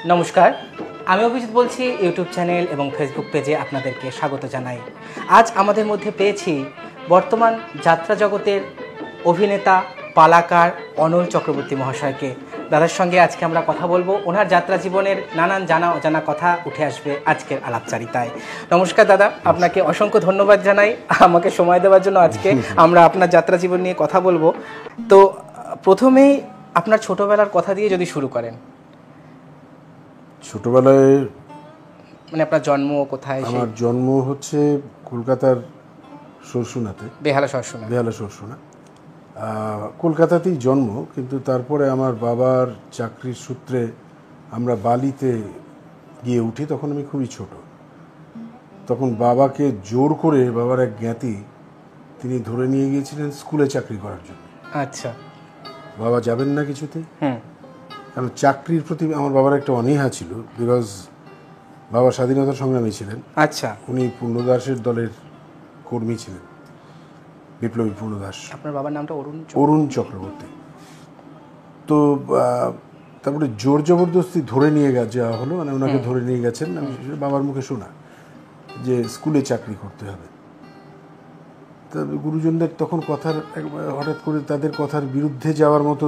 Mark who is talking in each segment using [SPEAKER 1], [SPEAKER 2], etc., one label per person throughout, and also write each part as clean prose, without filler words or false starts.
[SPEAKER 1] নমস্কার, আমি অভিজিৎ বলছি। ইউটিউব চ্যানেল এবং ফেসবুক পেজে আপনাদেরকে স্বাগত জানাই। আজ আমাদের মধ্যে পেয়েছি বর্তমান যাত্রা জগতের অভিনেতা পালাকার অনল চক্রবর্তী মহাশয়কে। দাদার সঙ্গে আজকে আমরা কথা বলবো। ওনার যাত্রা জীবনের নানান জানা অজানা কথা উঠে আসবে আজকের আলাপচারিতায়। নমস্কার দাদা, আপনাকে অসংখ্য ধন্যবাদ জানাই আমাকে সময় দেওয়ার জন্য। আজকে আমরা আপনার যাত্রা জীবন নিয়ে কথা বলবো। তো প্রথমেই আপনার ছোটবেলার কথা দিয়ে যদি শুরু করেন।
[SPEAKER 2] ছোটবেলায়
[SPEAKER 1] মানে আপনার জন্ম কোথায়?
[SPEAKER 2] আমার জন্ম হচ্ছে কলকাতার সরসুনাতে,
[SPEAKER 1] বেহালা সরসুনা।
[SPEAKER 2] বেহালা সরসুনা। কলকাতাতেই জন্ম, কিন্তু তারপরে আমার বাবার চাকরির সূত্রে আমরা বালিতে গিয়ে উঠি। তখন আমি খুবই ছোট। তখন বাবাকে জোর করে বাবার এক জ্ঞাতি তিনি ধরে নিয়ে গিয়েছিলেন স্কুলে চাকরি করার জন্য।
[SPEAKER 1] আচ্ছা।
[SPEAKER 2] বাবা যাবেন না কিছুতেই, কারণ চাকরির প্রতি আমার বাবার একটা অনীহা ছিল। বিকজ বাবা স্বাধীনতা সংগ্রামী ছিলেন।
[SPEAKER 1] আচ্ছা।
[SPEAKER 2] উনি পূর্ণদাসের দলের কর্মী ছিলেন, বিপ্লবী পূর্ণদাস।
[SPEAKER 1] আপনার বাবার নামটা
[SPEAKER 2] অরুণ চক্রবর্তী। তো তারপরে জোর জবরদস্তি ধরে নিয়ে যাওয়া হলো, মানে ওনাকে ধরে নিয়ে গেছেন। আমি বাবার মুখে শোনা যে স্কুলে চাকরি করতে হবে। তা গুরুজনদের তখন কথার হঠাৎ করে তাদের কথার বিরুদ্ধে যাওয়ার মতো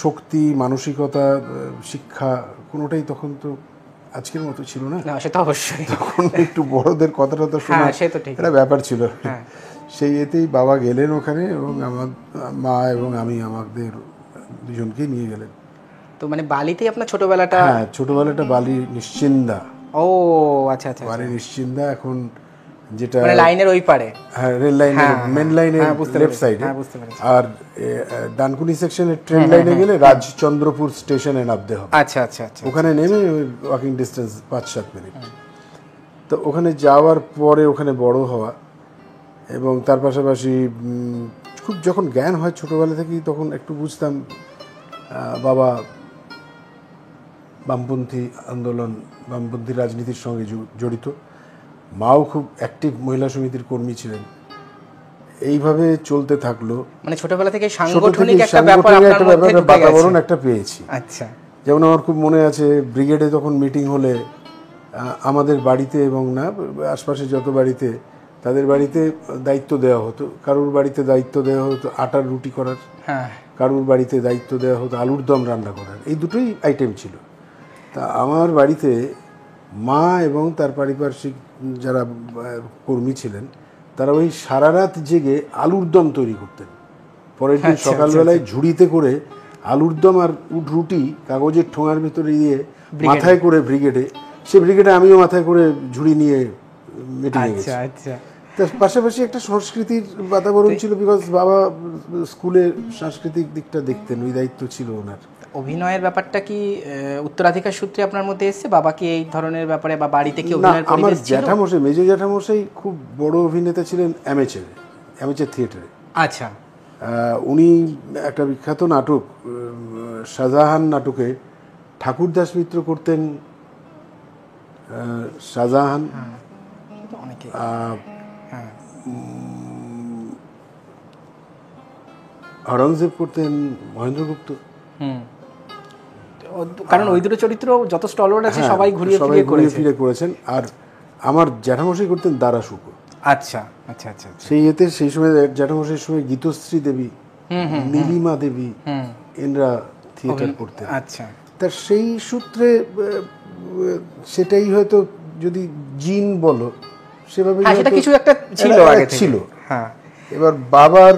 [SPEAKER 2] শক্তি, মানসিকতা, শিক্ষা কোনোটাই তখন তো আজকের মতো ছিল না।
[SPEAKER 1] সেটা অবশ্যই।
[SPEAKER 2] তখন একটু বড়দের কথাটা তো শোনা একটা ব্যাপার ছিল। সেই এতেই বাবা গেলেন ওখানে, এবং আমার মা এবং আমি আমাদের দুজনকে নিয়ে গেলেন।
[SPEAKER 1] তো মানে বালিতেই আপনার ছোটবেলাটা?
[SPEAKER 2] হ্যাঁ, ছোটবেলাটা বালি নিশ্চিন্দা।
[SPEAKER 1] ও আচ্ছা আচ্ছা।
[SPEAKER 2] বালি নিশ্চিন্দা এখন যেটা
[SPEAKER 1] মানে লাইনের ওই পারে।
[SPEAKER 2] হ্যাঁ, রেল লাইনের মেন লাইনের লেফট সাইডে। আর ডানকুনি সেকশনের ট্রেন লাইনে গেলে রাজচন্দ্রপুর স্টেশনে নামতে হবে।
[SPEAKER 1] আচ্ছা আচ্ছা আচ্ছা।
[SPEAKER 2] ওখানে নেমে ওয়াকিং ডিস্টেন্স 5-7 মিনিট। তো ওখানে যাওয়ার পরে ওখানে বড় হওয়া, এবং তার পাশাপাশি খুব যখন জ্ঞান হয় ছোটবেলা থেকেই, তখন একটু বুঝতাম বাবা বামপন্থী আন্দোলন, বামপন্থী রাজনীতির সঙ্গে জড়িত। মাও খুব অ্যাক্টিভ মহিলা সমিতির কর্মী ছিলেন। এইভাবে চলতে থাকলো।
[SPEAKER 1] মানে ছোটবেলা থেকে সাংগঠনিক একটা ব্যাপার
[SPEAKER 2] বাতাবরণ একটা পেয়েছি।
[SPEAKER 1] আচ্ছা।
[SPEAKER 2] যেমন আমার খুব মনে আছে, ব্রিগেডে তখন মিটিং হলে আমাদের বাড়িতে এবং না আশপাশে যত বাড়িতে, তাদের বাড়িতে দায়িত্ব দেওয়া হতো। কারুর বাড়িতে দায়িত্ব দেওয়া হতো আটার রুটি করার, কারুর বাড়িতে দায়িত্ব দেওয়া হতো আলুর দম রান্না করার। এই দুটোই আইটেম ছিল। তা আমার বাড়িতে মা এবং তার পারিপার্শ্বিক যারা কর্মী ছিলেন, তারা ওই সারা রাত জেগে আলুর দম তৈরি করতেন। পরের দিন সকালবেলায় ঝুড়িতে করে আলুর দম আর রুটি কাগজের ঠোঙার ভিতরে দিয়ে মাথায় করে ব্রিগেডে, সে ব্রিগেডে আমিও মাথায় করে ঝুড়ি নিয়ে মিটিংয়ে গেছি। তার পাশাপাশি একটা সংস্কৃতির বাতাবরণ ছিল, বিকজ বাবা স্কুলের সাংস্কৃতিক দিকটা দেখতেন, ওই দায়িত্ব ছিল ওনার।
[SPEAKER 1] অভিনয়ের ব্যাপারটা কি উত্তরাধিকার সূত্রে আপনার মধ্যে এসেছে? বাবা কি এই ধরনের ব্যাপারে বা বাড়িতে কি অভিনয়ের পরিবেশ ছিল?
[SPEAKER 2] আমার জ্যাঠামশাই, মেজো জ্যাঠামশাই খুব বড় অভিনেতা ছিলেন অ্যামেচার থিয়েটারে।
[SPEAKER 1] আচ্ছা।
[SPEAKER 2] উনি একটা বিখ্যাত নাটক শাহজাহান নাটকে ঠাকুরদাস মিত্র করতেন। শাহজাহান, আওরঙ্গজেব করতেন মহেন্দ্রগুপ্ত।
[SPEAKER 1] কারণ ওই দুটো চরিত্র যত স্টলওয়ার্ড আছে সবাই ঘুরিয়ে ফিরে
[SPEAKER 2] করেছেন। আর আমার জ্যাঠামশাই করতেন দারাশুক।
[SPEAKER 1] আচ্ছা আচ্ছা আচ্ছা।
[SPEAKER 2] সেই সময় জ্যাঠামশাইয়ের সময় গীতশ্রী দেবী, নীলিমা দেবী এনরা থিয়েটার করতেন।
[SPEAKER 1] আচ্ছা।
[SPEAKER 2] তা সেই সূত্রে সেটাই হয়তো যদি জিন বলো সেভাবে
[SPEAKER 1] কিছু একটা ছিল।
[SPEAKER 2] হ্যাঁ। এবার বাবার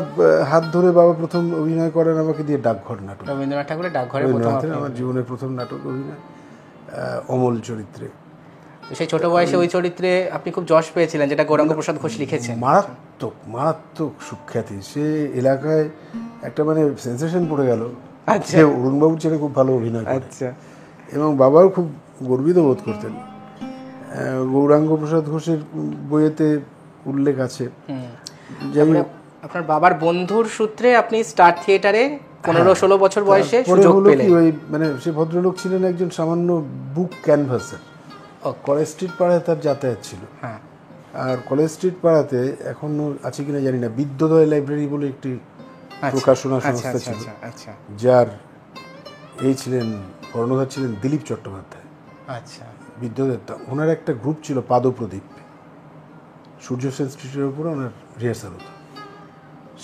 [SPEAKER 2] হাত ধরে বাবা প্রথম অভিনয় করেন আমাকে দিয়ে ডাকঘর নাটক,
[SPEAKER 1] রবীন্দ্রনাথ ঠাকুরের ডাকঘরে
[SPEAKER 2] আমার জীবনের প্রথম নাটক অভিনয়, অমল চরিত্রে।
[SPEAKER 1] সেই ছোট বয়সে ওই চরিত্রে আপনি খুব যশ পেয়েছিলেন, যেটা গৌরাঙ্গ প্রসাদ ঘোষ লিখেছেন।
[SPEAKER 2] মারাত্মক সুখ্যাতি। সে এলাকায় একটা মানে সেন্সেশন পড়ে গেল।
[SPEAKER 1] আচ্ছা।
[SPEAKER 2] অরুণবাবুর ছেলে খুব ভালো অভিনয় করে। আচ্ছা। এবং বাবাও খুব গর্বিত বোধ করতেন। গৌরাঙ্গ প্রসাদ ঘোষের বইয়েতে উল্লেখ আছে।
[SPEAKER 1] আপনার বাবার বন্ধুর সূত্রে আপনি স্টার থিয়েটারে 15-16 বছর বয়সে সুযোগ পেলেন।
[SPEAKER 2] মানে সে ভদ্রলোক ছিলেন একজন সামান্য বুক ক্যানভাসার। কলেজ স্ট্রিট পাড়ায় তার যাতায়াত ছিল। আর কলেজ স্ট্রিট পাড়াতে এখনো আছে কিনা জানি না, বিদ্যোদয় লাইব্রেরি বলে একটি প্রকাশনা সংস্থা ছিল, যার এই ছিলেন কর্ণধার ছিলেন দিলীপ চট্টোপাধ্যায়,
[SPEAKER 1] আচ্ছা,
[SPEAKER 2] বিদ্যাদেবতা। ওনার একটা গ্রুপ ছিল পাদপ্রদীপ, সূর্য সেন স্ট্রিটের উপরে ওনার রিহার্সাল হতো।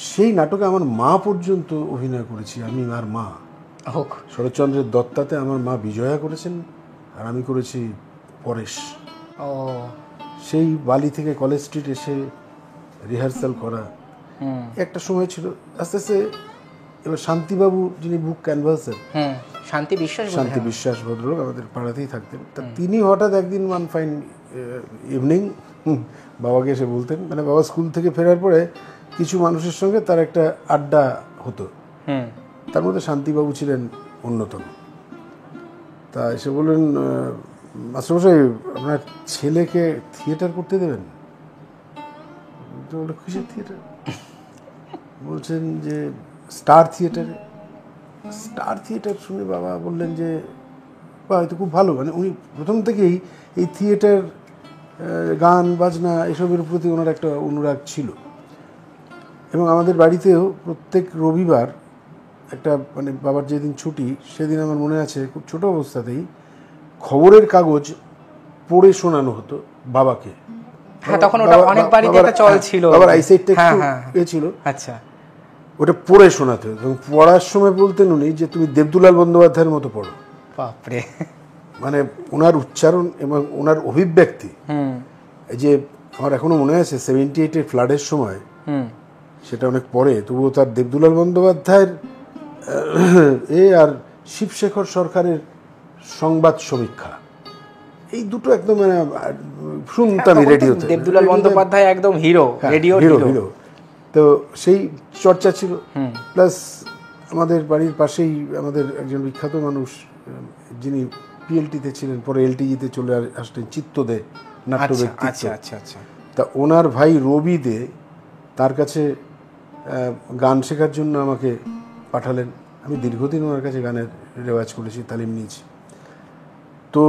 [SPEAKER 2] সেই নাটকে আমার মা পর্যন্ত অভিনয় করেছি, আমি আর মা। শরৎচন্দ্রের দত্তাতে আমার মা বিজয়া করেছেন, আর আমি করেছি পরেশ।
[SPEAKER 1] ও,
[SPEAKER 2] সেই বালি থেকে কলেজ স্ট্রিট এসে রিহার্সাল করা একটা সময় ছিল। আস্তে আস্তে এবার শান্তিবাবু, যিনি বুক ক্যানভাসের, শান্তি বিশ্বাস ভদ্রলোক, আমাদের পাড়াতেই থাকতেন। তা তিনি হঠাৎ একদিন ওয়ান ফাইন ইভিনিং বাবাকে এসে বলতেন, মানে বাবা স্কুল থেকে ফেরার পরে কিছু মানুষের সঙ্গে তার একটা আড্ডা হতো, তার মধ্যে শান্তিবাবু ছিলেন অন্যতম। তা এসে বললেন, মাস্টারমশাই আপনার ছেলেকে থিয়েটার করতে দেবেন? তো বলে, কিসের থিয়েটার? বলছেন যে স্টার থিয়েটারে। স্টার থিয়েটার শুনে বাবা বললেন যে বাহ, হয়তো খুব ভালো। মানে উনি প্রথম থেকেই এই থিয়েটার, গান বাজনা এসবের প্রতি ওনার একটা অনুরাগ ছিল। এবং আমাদের বাড়িতেও প্রত্যেক রবিবার একটা, মানে বাবার যেদিন ছুটি সেদিন আমার মনে আছে খুব ছোট অবস্থাতেই খবরের কাগজ পড়ে শোনানো হতো বাবাকে।
[SPEAKER 1] তখন ওটা অনেক বাড়িতে একটা চল ছিল,
[SPEAKER 2] বাবার আইসাইটটা একটু ছিল।
[SPEAKER 1] আচ্ছা,
[SPEAKER 2] ওটা পড়ে শোনাতে হতো। এবং পড়ার সময় বলতেন উনি যে তুমি দেবদুলাল বন্দ্যোপাধ্যায়ের মতো পড়ো।
[SPEAKER 1] বাপরে!
[SPEAKER 2] মানে ওনার উচ্চারণ এবং ওনার অভিব্যক্তি, এই যে আমার এখনো মনে আছে 78-এর ফ্লাডের সময়, সেটা অনেক পরে, তবুও তার দেবদুলাল বন্দ্যোপাধ্যায়ের আর শিবশেখর সরকারের সংবাদ সমীক্ষা, এই দুটো একদম মানে শুনতাম রেডিওতে।
[SPEAKER 1] দেবদুলাল বন্দ্যোপাধ্যায় একদম হিরো, রেডিও হিরো।
[SPEAKER 2] তো সেই চর্চা ছিল। প্লাস আমাদের বাড়ির পাশেই আমাদের একজন বিখ্যাত মানুষ, যিনি পিএলটিতে ছিলেন, পরে এলটিজিতে চলে আসলেন, চিত্তদে, নাট্য ব্যক্তিত্ব। তা ওনার ভাই রবি দে তার কাছে গান শেখার জন্য আমাকে পাঠালেন। আমি দীর্ঘদিন ওনার কাছে গানের রেওয়াজ করেছি, তালিম নিয়েছি। তো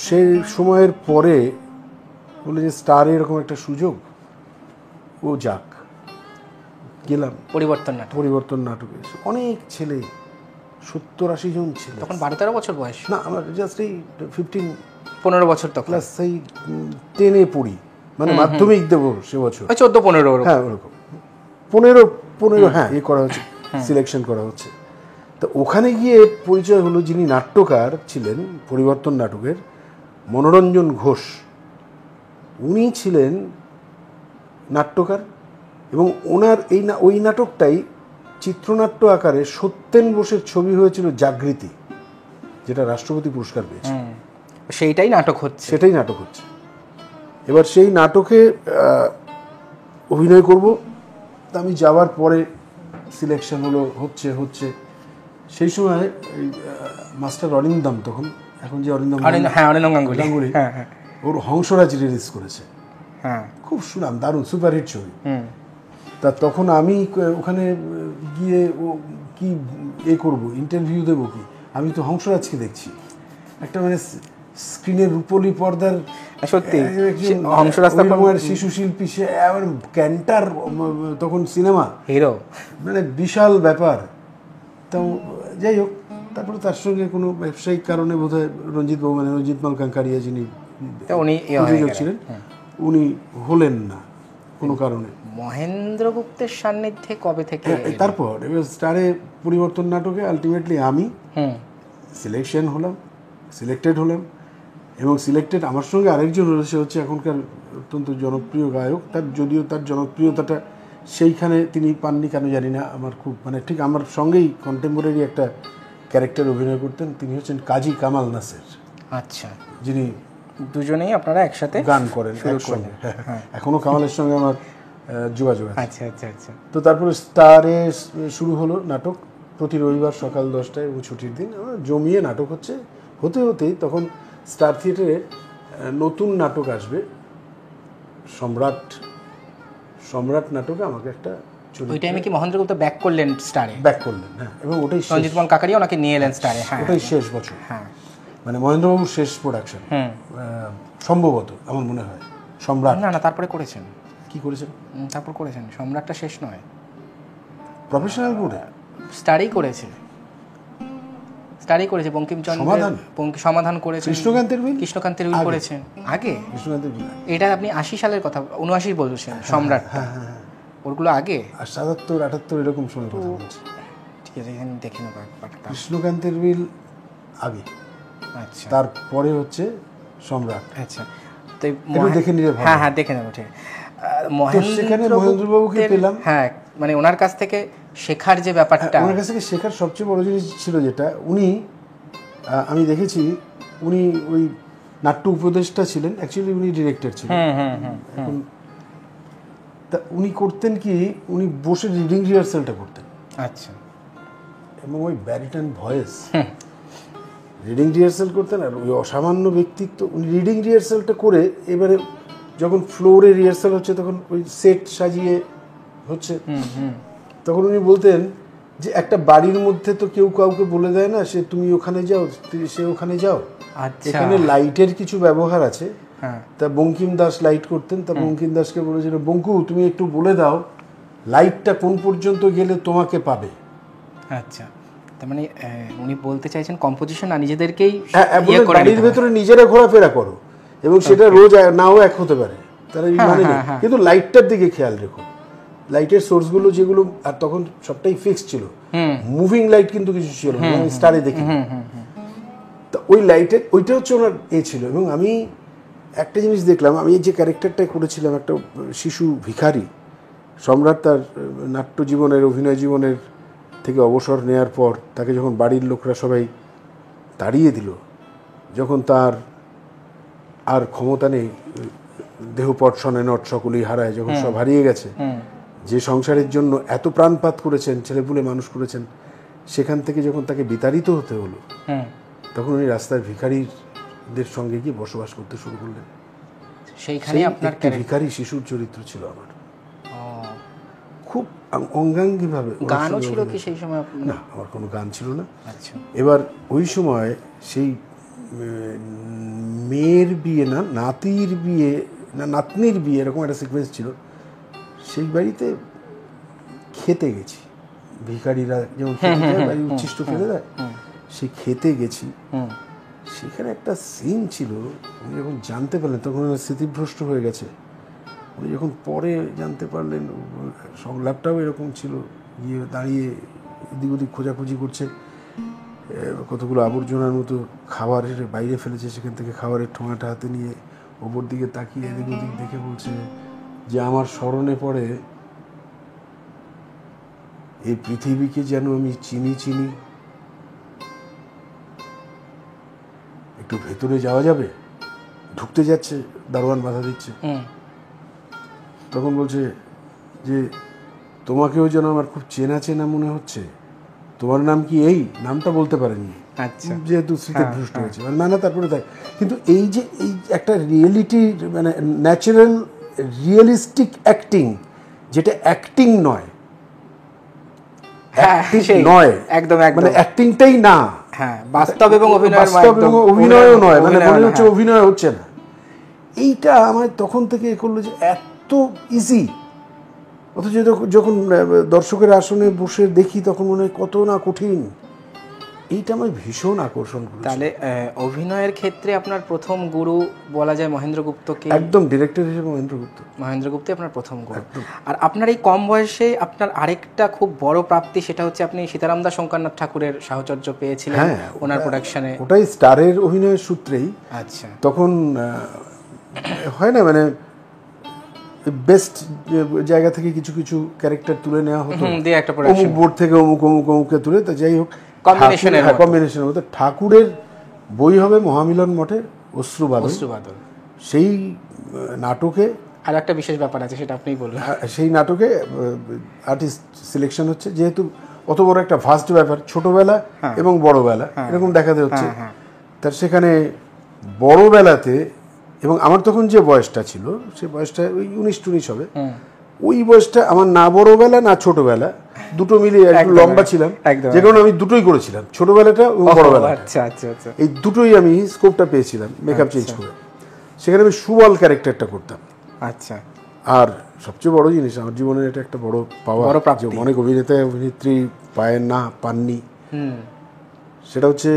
[SPEAKER 2] সেই সময়ের পরে বলে যে স্টারে এরকম একটা সুযোগ, ও যাক, গেলাম। পরিবর্তন নাটকে অনেক ছেলে, 70-80 জন ছিল।
[SPEAKER 1] তখন 12-13 বছর বয়স?
[SPEAKER 2] না, আমার জাস্ট এই
[SPEAKER 1] 15 বছর। তখন
[SPEAKER 2] ক্লাস সেই 10-এ পড়ি, মানে মাধ্যমিক দেবো সে বছর,
[SPEAKER 1] 14-15।
[SPEAKER 2] হ্যাঁ, ওরকম 15 হ্যাঁ, করা হচ্ছে, সিলেকশন করা হচ্ছে। তো ওখানে গিয়ে পরিচয় হলো, যিনি নাট্যকার ছিলেন পরিবর্তন নাটকের, মনোরঞ্জন ঘোষ। উনি ছিলেন নাট্যকার, এবং ওনার ওই নাটকটাই চিত্রনাট্য আকারে সত্যেন বোসের ছবি হয়েছিল জাগৃতি, যেটা রাষ্ট্রপতি পুরস্কার পেয়েছে।
[SPEAKER 1] সেটাই নাটক হচ্ছে।
[SPEAKER 2] এবার সেই নাটকে অভিনয় করব। তা আমি যাওয়ার পরে সিলেকশন হলো, হচ্ছে সেই সময় মাস্টার অরিন্দম, তখন এখন যে অরিন্দম গাঙ্গুলি, ওর হংসরাজ রিলিজ করেছে, খুব সুনাম, দারুণ সুপারহিট ছবি। তা তখন আমি ওখানে গিয়ে কি করব, ইন্টারভিউ দেবো কি, আমি তো হংসরাজকে দেখছি, একটা মানে স্ক্রিনের রূপলি পর্দার,
[SPEAKER 1] সত্যি
[SPEAKER 2] শিশু শিল্পী, সে আবার ক্যান্টার, তখন সিনেমা
[SPEAKER 1] হিরো, মানে
[SPEAKER 2] বিশাল ব্যাপার। তো যাই হোক, তারপরে তার সঙ্গে কোনো ব্যবসায়িক কারণে বোধহয় রঞ্জিত বাবু, মানে রঞ্জিত মাল কাঙ্কারিয়া, যিনি প্রযোজক ছিলেন, উনি হলেন না কোনো কারণে।
[SPEAKER 1] মহেন্দ্র গুপ্তের সান্নিধ্যে কবে থেকে?
[SPEAKER 2] তারপর এবার স্টারে পরিবর্তন নাটকে আলটিমেটলি আমি সিলেক্টেড হলাম। এবং সিলেক্টেড আমার সঙ্গে আরেকজন রয়েছে, হচ্ছে এখনকার অত্যন্ত জনপ্রিয় গায়ক। যদিও তার জনপ্রিয়তাটা সেইখানে তিনি পাননি কেন জানি না, আমার খুব, মানে ঠিক আমার সঙ্গেই কন্টেম্পোরারি একটা ক্যারেক্টার অভিনয় করতেন। তিনি হচ্ছেন কাজী কামাল নাসের।
[SPEAKER 1] আচ্ছা,
[SPEAKER 2] যিনি
[SPEAKER 1] দুজনেই আপনারা একসাথে
[SPEAKER 2] গান করেন একসঙ্গে। এখনো কামালের সঙ্গে আমার যোগাযোগ আছে।
[SPEAKER 1] আচ্ছা।
[SPEAKER 2] তো তারপরে স্টারে শুরু হলো নাটক, প্রতি রবিবার সকাল 10টায়, এবং ছুটির দিন জমিয়ে নাটক হতেই তখন স্টার থিয়েটারে নতুন নাটক আসবে, সম্রাট নাটকে আমাকে একটা
[SPEAKER 1] ওই টাইমে কি মহেন্দ্র গুপ্ত ব্যাক করলেন স্টারে?
[SPEAKER 2] হ্যাঁ, এবং ওটাই
[SPEAKER 1] রঞ্জিত মাল কাকারিয়া ওনাকে নিয়ে এলেন স্টারে।
[SPEAKER 2] ওটাই শেষ বছর, মানে মহেন্দ্রবাবুর শেষ প্রোডাকশন সম্ভবত, আমার মনে হয়। সম্রাট
[SPEAKER 1] না, তারপরে করেছেন।
[SPEAKER 2] কি করেছেন?
[SPEAKER 1] তারপর করেছেন, সম্রাটটা শেষ নয়,
[SPEAKER 2] প্রফেশনাল বোর্ডে
[SPEAKER 1] স্টারেই করেছে। কারই করেছে? বঙ্কিমচন্দ্র সমাধান করেছেন, কৃষ্ণকান্তের উইল করেছেন আগে। এটা আপনি 80 সালের কথা, 79 বলছেন সম্রাট। ওগুলো আগে
[SPEAKER 2] 77, 78 এরকম সময় কথা বলছি।
[SPEAKER 1] ঠিক আছে, এখানে দেখে নেব ব্যাপারটা।
[SPEAKER 2] কৃষ্ণকান্তের উইল আগে,
[SPEAKER 1] আচ্ছা,
[SPEAKER 2] তারপরে হচ্ছে সম্রাট।
[SPEAKER 1] আচ্ছা, তো
[SPEAKER 2] দেখে নিলে ভালো।
[SPEAKER 1] হ্যাঁ দেখে নেব। ঠিক
[SPEAKER 2] মহেন্দ্রবাবুকে পেলাম।
[SPEAKER 1] হ্যাঁ, মানে ওনার কাছ থেকে শেখার যে ব্যাপারটা,
[SPEAKER 2] ওনার কাছ থেকে শেখার সবচেয়ে বড় জিনিস ছিল যেটা, আমি দেখেছি উনি ওই নাট্য উপদেষ্টা ছিলেন, অ্যাকচুয়ালি উনি ডিরেক্টর ছিলেন। এখন তা উনি করতেন কি, উনি বসে রিডিং রিহার্সালটা করতেন।
[SPEAKER 1] আচ্ছা,
[SPEAKER 2] এবং ওই ব্যারিটন ভয়েস, রিডিং রিহার্সাল করতেন। আর ওই অসামান্য ব্যক্তিত্ব, উনি রিডিং রিহার্সালটা করে এবারে যখন ফ্লোরে রিহার্সাল হচ্ছে, তখন ওই সেট সাজিয়ে হচ্ছে, তখন উনি বলতেন যে একটা বাড়ির মধ্যে তো কেউ কাউকে বলে দেয় না সে তুমি ওখানে যাও, সে ওখানে যাও। এখানে লাইটের কিছু ব্যবহার আছে। তা বঙ্কিম দাস লাইট করতেন। তা বঙ্কিম দাসকে বলেছিল, বঙ্কু তুমি একটু বলে দাও লাইটটা কোন পর্যন্ত গেলে তোমাকে পাবে।
[SPEAKER 1] আচ্ছা, তার মানে উনি বলতে চাইছেন কম্পোজিশন আর নিজেদেরকেই
[SPEAKER 2] বাড়ির ভেতরে নিজেরা ঘোরাফেরা করো, এবং সেটা রোজ নাও এক হতে পারে, তারা মানে কিন্তু লাইটটার দিকে খেয়াল রেখো। লাইটের সোর্সগুলো যেগুলো, আর তখন সবটাই ফিক্সড ছিল, মুভিং লাইট কিন্তু কিছু ছিল না, আমি স্টারে দেখি। তা ওই লাইটের ওইটা হচ্ছে ওনার ছিল। এবং আমি একটা জিনিস দেখলাম, আমি যে ক্যারেক্টারটা করেছিলাম, একটা শিশু ভিখারি, সম্রাট তার নাট্য জীবনের, অভিনয় জীবনের থেকে অবসর নেয়ার পর তাকে যখন বাড়ির লোকরা সবাই তাড়িয়ে দিল, যখন তার আর ক্ষমতা নেই, দেহপট শনে নট সকলেই হারায়, যখন সব হারিয়ে গেছে, যে সংসারের জন্য এত প্রাণপাত করেছেন, ছেলেপুলে মানুষ করেছেন, সেখান থেকে যখন তাকে বিতাড়িত হতে হলো, তখন উনি রাস্তার ভিখারিদের সঙ্গে গিয়ে বসবাস করতে শুরু করলেন। সেইখানে আপনার ভিখারি শিশুর চরিত্র ছিল আমার, খুব অঙ্গাঙ্গিভাবে।
[SPEAKER 1] গানও ছিল কি সেই সময়?
[SPEAKER 2] না, আমার কোনো গান ছিল না।
[SPEAKER 1] আচ্ছা,
[SPEAKER 2] এবার ওই সময় সেই মেয়ের বিয়ে না নাতির বিয়ে না নাতনির বিয়ে, এরকম একটা সিকোয়েন্স ছিল। সেই বাড়িতে খেতে গেছি, ভিখারিরা যেমন বাড়ি উচ্ছিষ্ট ফেলে দেয়, সেই খেতে গেছি। সেখানে একটা সিন ছিল, উনি যখন জানতে পারলেন, তখন স্মৃতিভ্রষ্ট হয়ে গেছে। উনি যখন পরে জানতে পারলেন, সংলাপটাও এরকম ছিল, গিয়ে দাঁড়িয়ে এদিক ওদিক খোঁজাখুঁজি করছে, কতগুলো আবর্জনার মতো খাবারের বাইরে ফেলেছে, সেখান থেকে খাবারের ঠোঙাটা হাতে নিয়ে ওপর দিকে তাকিয়ে এদিক ওদিক দেখে বলছে যে আমার স্মরণে পড়ে এই পৃথিবীকে যেন আমি চিনি চিনি, একটু ভেতরে যাওয়া যাবে? ঢুকতে যাচ্ছে, দারোয়ান বাধা দিচ্ছে। তখন বলছে যে তোমাকেও যেন আমার খুব চেনা চেনা মনে হচ্ছে, তোমার নাম কি? এই নামটা বলতে পারেনি, যেহেতু স্মৃতিভ্রষ্ট হয়েছে। না, তারপরে তাই। কিন্তু এই যে এই একটা রিয়েলিটি, মানে ন্যাচারাল রিয়েলিস্টিক অ্যাক্টিং, যেটা অ্যাক্টিং নয়,
[SPEAKER 1] একদম
[SPEAKER 2] মানে অ্যাক্টিংটাই না,
[SPEAKER 1] বাস্তব এবং
[SPEAKER 2] অভিনয়ও নয়, মানে মনে হচ্ছে অভিনয় হচ্ছে না। এইটা আমার তখন থেকে করলো যে এত ইজি, অথচ যখন দর্শকের আসনে বসে দেখি তখন মনে হয় কত না কঠিন। এইটা আমার ভীষণ আকর্ষণ করেছে।
[SPEAKER 1] তাহলে অভিনয়ের ক্ষেত্রে আপনার প্রথম গুরু বলা যায় মহেন্দ্রগুপ্তকে?
[SPEAKER 2] একদম, ডিরেক্টর হিসেবে মহেন্দ্রগুপ্তই
[SPEAKER 1] আপনার প্রথম গুরু। আর আপনার এই কম বয়সে আপনার আরেকটা খুব বড় প্রাপ্তি, সেটা হচ্ছে আপনি সীতারাম দাস শঙ্করনাথ ঠাকুরের সাহচর্য পেয়েছিলেন ওনার প্রোডাকশনে।
[SPEAKER 2] ওটাই স্টারের অভিনয়ের সূত্রেই।
[SPEAKER 1] আচ্ছা, তখন
[SPEAKER 2] হয় না, মানে বেস্ট জায়গা থেকে কিছু কিছু ক্যারেক্টার তুলে নেওয়া হতো, অমুক বোর্ড থেকে অমুক অমুক অমুককে তুলে, তা যাই হোক কম্বিনেশনের মতো। ঠাকুরের বই হবে মহামিলন মঠের অশ্রুবাদল। সেই নাটকে
[SPEAKER 1] আর একটা বিশেষ ব্যাপার আছে, সেটা আপনিই বলবেন।
[SPEAKER 2] সেই নাটকে আর্টিস্ট সিলেকশন হচ্ছে, যেহেতু অত বড় একটা ভাস্ট ব্যাপার, ছোটবেলা এবং বড়বেলা এরকম দেখাতে হচ্ছে। তার সেখানে বড়বেলাতে, এবং আমার তখন যে বয়সটা ছিল, সে বয়সটা ওই 19-20 হবে, ওই বয়সটা আমার না বড়বেলা না ছোটবেলা, দুটো মিলিয়ে একটু লম্বা ছিলাম, যে কারণে আমি দুটোই করেছিলাম, ছোটবেলাটা এবং বড়বেলা। এই দুটোই আমি স্কোপটা পেয়েছিলাম মেকআপ চেঞ্জ করে। সেখানে আমি সুবল ক্যারেক্টারটা করতাম।
[SPEAKER 1] আচ্ছা,
[SPEAKER 2] আর সবচেয়ে বড় জিনিস আমার জীবনের, এটা একটা বড় পাওয়া, যে অনেক অভিনেতা অভিনেত্রী পাননি, সেটা হচ্ছে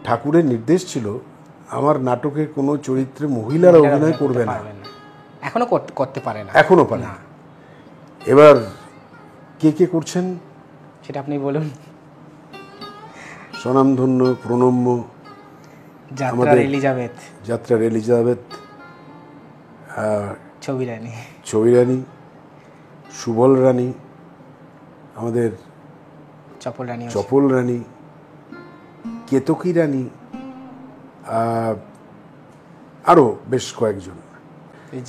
[SPEAKER 2] ঠাকুরের নির্দেশ ছিল আমার নাটকের কোনো চরিত্রে মহিলারা অভিনয় করবে না,
[SPEAKER 1] এখনো করতে পারে না,
[SPEAKER 2] এখনো পারে না। এবার কে কে করছেন
[SPEAKER 1] সেটা আপনি বলুন।
[SPEAKER 2] স্বনামধন্য প্রণম্য
[SPEAKER 1] যাত্রার এলিজাবেথ,
[SPEAKER 2] যাত্রার এলিজাবেথ, ছবি রানী, সুবল রানী, আমাদের চপল রানী, কেতকী রানী, আরও বেশ কয়েকজন।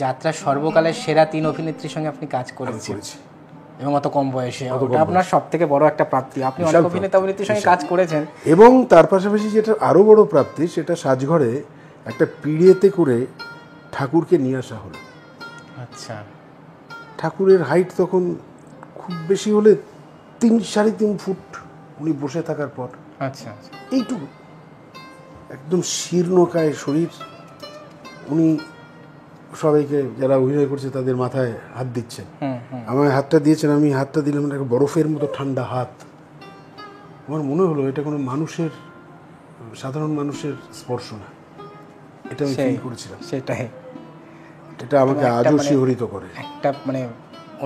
[SPEAKER 1] যাত্রার সর্বকালের সেরা 3 অভিনেত্রীর সঙ্গে আপনি কাজ করেছেন এবং অত কম বয়সে, ওটা আপনার সব থেকে বড় একটা প্রাপ্তি। আপনি অনেক অভিনেত্রীর সঙ্গে কাজ করেছেন
[SPEAKER 2] এবং তার পাশাপাশি যেটা আরও বড় প্রাপ্তি, সেটা সাজঘরে একটা পিড়িয়েতে করে ঠাকুরকে নিয়ে আসা হলো।
[SPEAKER 1] আচ্ছা,
[SPEAKER 2] ঠাকুরের হাইট তখন খুব বেশি হলে 3-3.5 ফুট উনি বসে থাকার পর।
[SPEAKER 1] আচ্ছা আচ্ছা,
[SPEAKER 2] এইটুকু একদম শীর্ণকায় শরীর, উনি সবাইকে যারা অভিনয় করছে তাদের মাথায় হাত দিচ্ছেন, আমায় হাতটা দিয়েছেন, আমি হাতটা দিলাম, একটা বরফের মতো ঠান্ডা হাত। আমার মনে হলো এটা কোনো মানুষের, সাধারণ মানুষের স্পর্শ না, এটা আমি ফিল করেছিলাম।
[SPEAKER 1] সেটাই,
[SPEAKER 2] এটা আমাকে আজও শিহরিত করে,
[SPEAKER 1] একটা মানে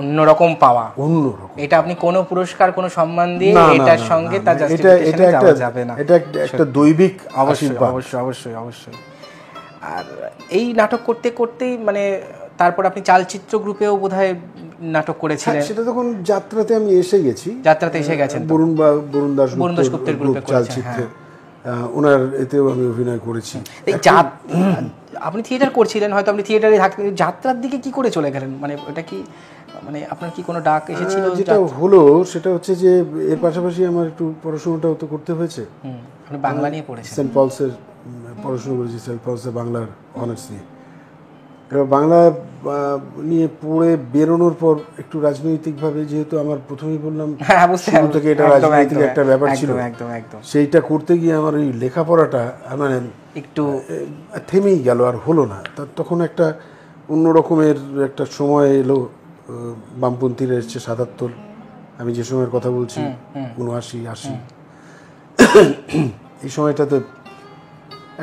[SPEAKER 1] অন্যরকম পাওয়া, অন্যরকম। এটা আপনি কোনো পুরস্কার, কোনো সম্মান দিয়ে এটার সঙ্গে তার জাস্টিফিকেশনে যাওয়া যাবে না।
[SPEAKER 2] এটা একটা দৈবিক আশীর্বাদ।
[SPEAKER 1] অবশ্যই অবশ্যই অবশ্যই। আর এই নাটক করতে করতেই মানে তারপর আপনি চালচিত্র গ্রুপেও বোধহয় নাটক করেছিলেন।
[SPEAKER 2] সেটা তখন যাত্রাতে আমি এসে গেছি,
[SPEAKER 1] যাত্রাতে এসে গেছেন,
[SPEAKER 2] বরুণ দাশগুপ্তের গ্রুপে চালচিত্রে, ওনার এতেও আমি অভিনয় করেছি।
[SPEAKER 1] আপনি থিয়েটার করছিলেন, হয়তো আপনি থিয়েটারে থাকতেন, যাত্রার দিকে কি করে চলে গেলেন? মানে ওটা কি, মানে আপনার কি কোনো ডাক এসেছিল?
[SPEAKER 2] যেটা হলো সেটা হচ্ছে যে এর পাশাপাশি আমার একটু পড়াশোনাটাও তো করতে হয়েছে।
[SPEAKER 1] আপনি বাংলা নিয়ে পড়েছেন?
[SPEAKER 2] সেন্ট পলসের পড়াশোনা করেছি, সেন্ট পলসে বাংলার অনার্স নিয়ে। এবার বাংলা নিয়ে পড়ে বেরোনোর পর একটু রাজনৈতিকভাবে, যেহেতু আমার প্রথমেই বললাম শুরু থেকে এটা রাজনৈতিক একটা ব্যাপার ছিল, সেইটা করতে গিয়ে আমার ওই লেখাপড়াটা মানে
[SPEAKER 1] একটু
[SPEAKER 2] থেমেই গেল, আর হলো না। তখন একটা অন্যরকমের একটা সময় এলো, বামপন্থীরা এসছে 77, আমি যে সময়ের কথা বলছি 79-80, এই সময়টাতে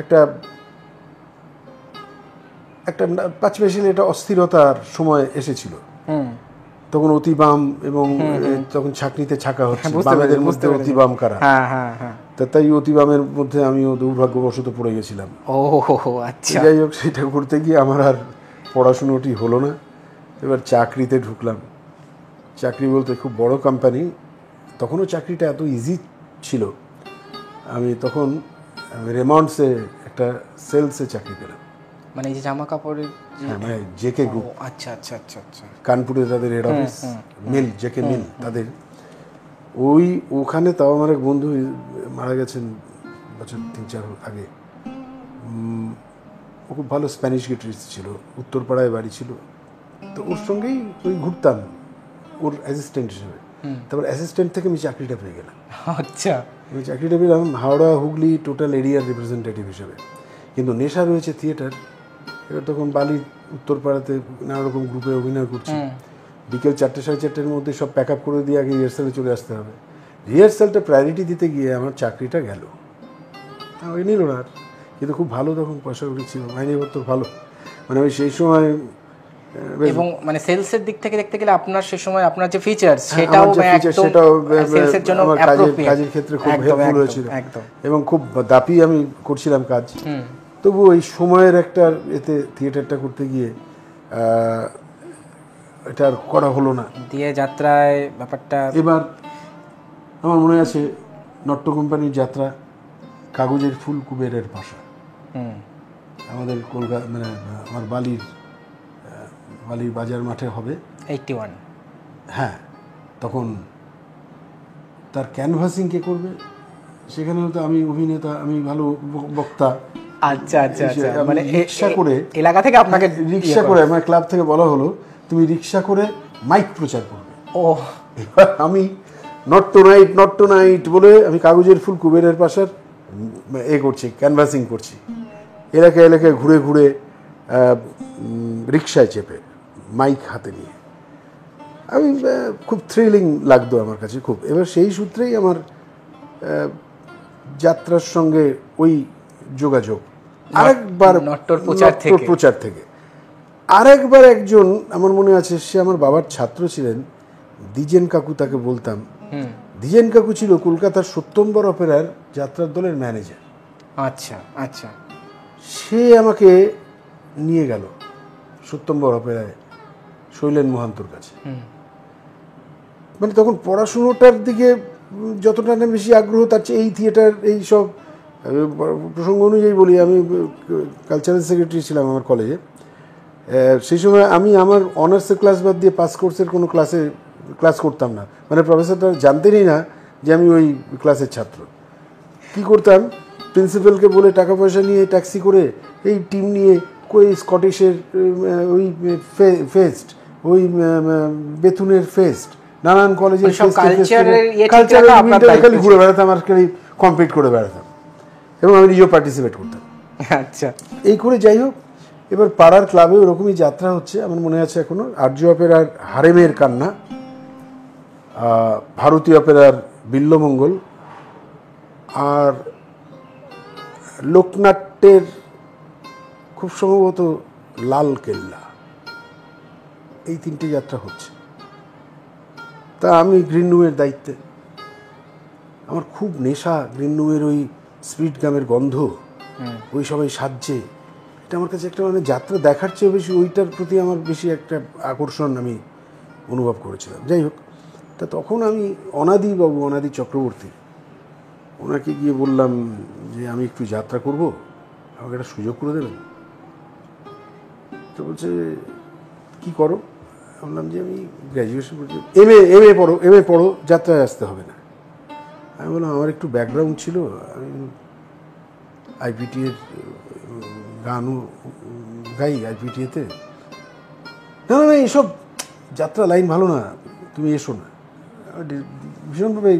[SPEAKER 2] একটা পাঁচমেশিলে একটা অস্থিরতার সময় এসেছিল। তখন অতিবাম এবং তখন ছাকনিতে ছাকা হচ্ছে, বামেদের মধ্যে অতিবাম কারা, তাই অতিবামের মধ্যে আমিও দুর্ভাগ্যবশত পড়ে গেছিলাম।
[SPEAKER 1] আচ্ছা,
[SPEAKER 2] যাই হোক, সেটা করতে গিয়ে আমার আর পড়াশুনোটি হলো না। এবার চাকরিতে ঢুকলাম। চাকরি বলতে খুব বড় কোম্পানি, তখনও চাকরিটা এত ইজি ছিল। আমি তখন রেমন্ডসে একটা সেলসে চাকরি পেলাম,
[SPEAKER 1] মানে এই যে জামা কাপড়ের,
[SPEAKER 2] মানে জেকে গ্রুপ।
[SPEAKER 1] আচ্ছা আচ্ছা আচ্ছা আচ্ছা,
[SPEAKER 2] কানপুরে তাদের হেড অফিস, মিল, জেকে মিল তাদের। ওখানে তাও আমার এক বন্ধু মারা গেছেন বছর 3-4 আগে। ও খুব ভালো স্প্যানিশ গিটারিস্ট ছিল, উত্তরপাড়ায় বাড়ি ছিল। তো ওর সঙ্গেই ঘুরতাম ওর অ্যাসিস্ট্যান্ট হিসেবে। তারপর অ্যাসিস্ট্যান্ট থেকে আমি চাকরিটা পেয়ে গেলাম।
[SPEAKER 1] আচ্ছা,
[SPEAKER 2] আমি চাকরিটা পেলাম হাওড়া হুগলি টোটাল এরিয়ার রিপ্রেজেন্টেটিভ হিসেবে। কিন্তু নেশা রয়েছে থিয়েটার। এবার তখন বালি উত্তরপাড়াতে নানা রকম গ্রুপে অভিনয় করছি। বিকেল 4-4:30 মধ্যে সব প্যাক আপ করে দিয়ে আগে রিহার্সালে চলে আসতে হবে। রিহার্সালটা প্রায়োরিটি দিতে গিয়ে আমার চাকরিটা গেল, ওই নিল না। কিন্তু খুব ভালো তখন পয়সা উঠেছিল, মাইনেপত্র ভালো। মানে ওই সেই সময়,
[SPEAKER 1] এবং মানে সেলসের দিক থেকে দেখতে গেলে আপনার সে সময় আপনার যে ফিচার, সেটাও সেলসের জন্য
[SPEAKER 2] আমার কাজের ক্ষেত্রে খুব হেল্পফুল হয়েছিল এবং খুব দাপি আমি করছিলাম কাজ। তবু ওই সময়ের একটা এতে থিয়েটারটা করতে গিয়ে এটা আর করা হলো না।
[SPEAKER 1] দিয়ে যাত্রায় ব্যাপারটা,
[SPEAKER 2] এবার আমার মনে আছে নট্য কোম্পানির যাত্রা, কাগজের ফুল কুবেরের ভাষা, আমাদের কলকাতা মানে আমার বালির বাজার মাঠে হবে
[SPEAKER 1] 81।
[SPEAKER 2] হ্যাঁ, তখন তার ক্যানভাসিং কে করবে, সেখানে হয়তো আমি অভিনেতা, আমি ভালো বক্তা।
[SPEAKER 1] আচ্ছা আচ্ছা আচ্ছা, মানে
[SPEAKER 2] রিক্সা করে
[SPEAKER 1] এলাকা থেকে আপনাকে
[SPEAKER 2] রিক্সা করে আমার ক্লাব থেকে বলা হলো তুমি রিক্সা করে মাইক প্রচার করবে। এবার আমি নট টু নাইট বলে আমি কাগজের ফুল কুবেরের পাশার করছি, ক্যানভাসিং করছি, এলাকায় ঘুরে ঘুরে রিক্সায় চেপে মাইক হাতে নিয়ে। আমি খুব থ্রিলিং লাগতো আমার কাছে খুব। এবার সেই সূত্রেই আমার যাত্রার সঙ্গে ওই যোগাযোগ। আরেকবার
[SPEAKER 1] নট্টর
[SPEAKER 2] প্রচার থেকে আরেকবার একজন আমার মনে আছে, সে আমার বাবার ছাত্র ছিলেন, দ্বিজেন কাকু তাকে বলতাম। দ্বিজেন কাকু ছিল কলকাতার সত্যম্বর অপেরার যাত্রার দলের ম্যানেজার।
[SPEAKER 1] আচ্ছা আচ্ছা।
[SPEAKER 2] সে আমাকে নিয়ে গেল সত্যম্বর অপেরায় শৈলেন মহান্তর কাছে। মানে তখন পড়াশুনোটার দিকে যতটা না বেশি আগ্রহ, তার চেয়ে এই থিয়েটার, এই সব প্রসঙ্গ অনুযায়ী বলি, আমি কালচারাল সেক্রেটারি ছিলাম আমার কলেজে। সেই সময় আমি আমার অনার্সের ক্লাস বাদ দিয়ে পাস কোর্সের কোনো ক্লাস করতাম না। মানে প্রফেসরটা জানতেনই না যে আমি ওই ক্লাসের ছাত্র। কি করতাম, প্রিন্সিপালকে বলে টাকা পয়সা নিয়ে ট্যাক্সি করে এই টিম নিয়ে ওই স্কটিশের ওই ফেস্ট, ওই বেথুনের ফেস্ট, নানান কলেজের খালি ঘুরে বেড়াতাম আর খালি কমপ্লিট করে বেড়াতাম, এবং আমি নিজেও পার্টিসিপেট করতাম।
[SPEAKER 1] আচ্ছা,
[SPEAKER 2] এই করে যাই হোক, এবার পাড়ার ক্লাবে ওরকমই যাত্রা হচ্ছে। আমার মনে আছে এখনো, আর্য অপেরার হারেমের কান্না, ভারতীয় অপেরার বিল্লমঙ্গল, আর লোকনাট্যের খুব সম্ভবত লাল কেল্লা, এই তিনটে যাত্রা হচ্ছে। তা আমি গ্রিন রুমের দায়িত্বে। আমার খুব নেশা গ্রিন রুমের ওই স্পিড গামের গন্ধ, ওই সবাই সাজছে। এটা আমার কাছে একটা মানে যাত্রা দেখার চেয়ে বেশি ওইটার প্রতি আমার বেশি একটা আকর্ষণ আমি অনুভব করেছিলাম। যাই হোক, তা তখন আমি অনাদি চক্রবর্তী, ওনাকে গিয়ে বললাম যে আমি একটু যাত্রা করব, আমাকে একটা সুযোগ করে দেবেন। তো বলছে কি করো? বললাম যে আমি গ্র্যাজুয়েশন করছি, এমএ পড়ো, যাত্রায় আসতে হবে না। আমি বললাম আমার একটু ব্যাকগ্রাউন্ড ছিল, আমি আইপিটি এর গানও গাই আইপিটিএতে। না না এইসব যাত্রা লাইন ভালো না, তুমি এসো না। ভীষণভাবে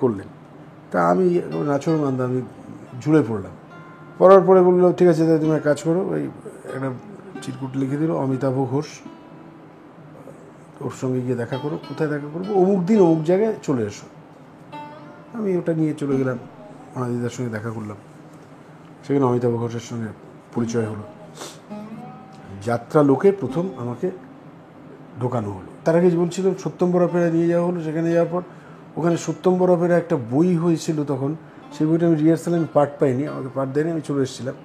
[SPEAKER 2] করলেন। তা আমি নাচর মান্দা, আমি ঝুলে পড়লাম। পড়ার পরে বললো ঠিক আছে তুমি এক কাজ করো, ওই একটা চিরকুট লিখে দিল, অমিতাভ ঘোষ, ওর সঙ্গে গিয়ে দেখা করো। কোথায় দেখা করবো? অমুক দিন অমুক জায়গায় চলে এসো। আমি ওটা নিয়ে চলে গেলাম, অনাদিদার সঙ্গে দেখা করলাম। সেখানে অমিতাভ ঘোষের সঙ্গে পরিচয় হলো। যাত্রা লোকে প্রথম আমাকে ঢোকানো হলো। তার আগে বলছিলাম সত্যম্বর অপেরা নিয়ে যাওয়া হলো। সেখানে যাওয়ার পর ওখানে সত্যম্বর অপেরা একটা বই হয়েছিল তখন, সেই বইটা আমি রিহার্সালে আমি পার্ট পাইনি, আমাকে পার্ট দেয়নি, আমি চলে এসেছিলাম।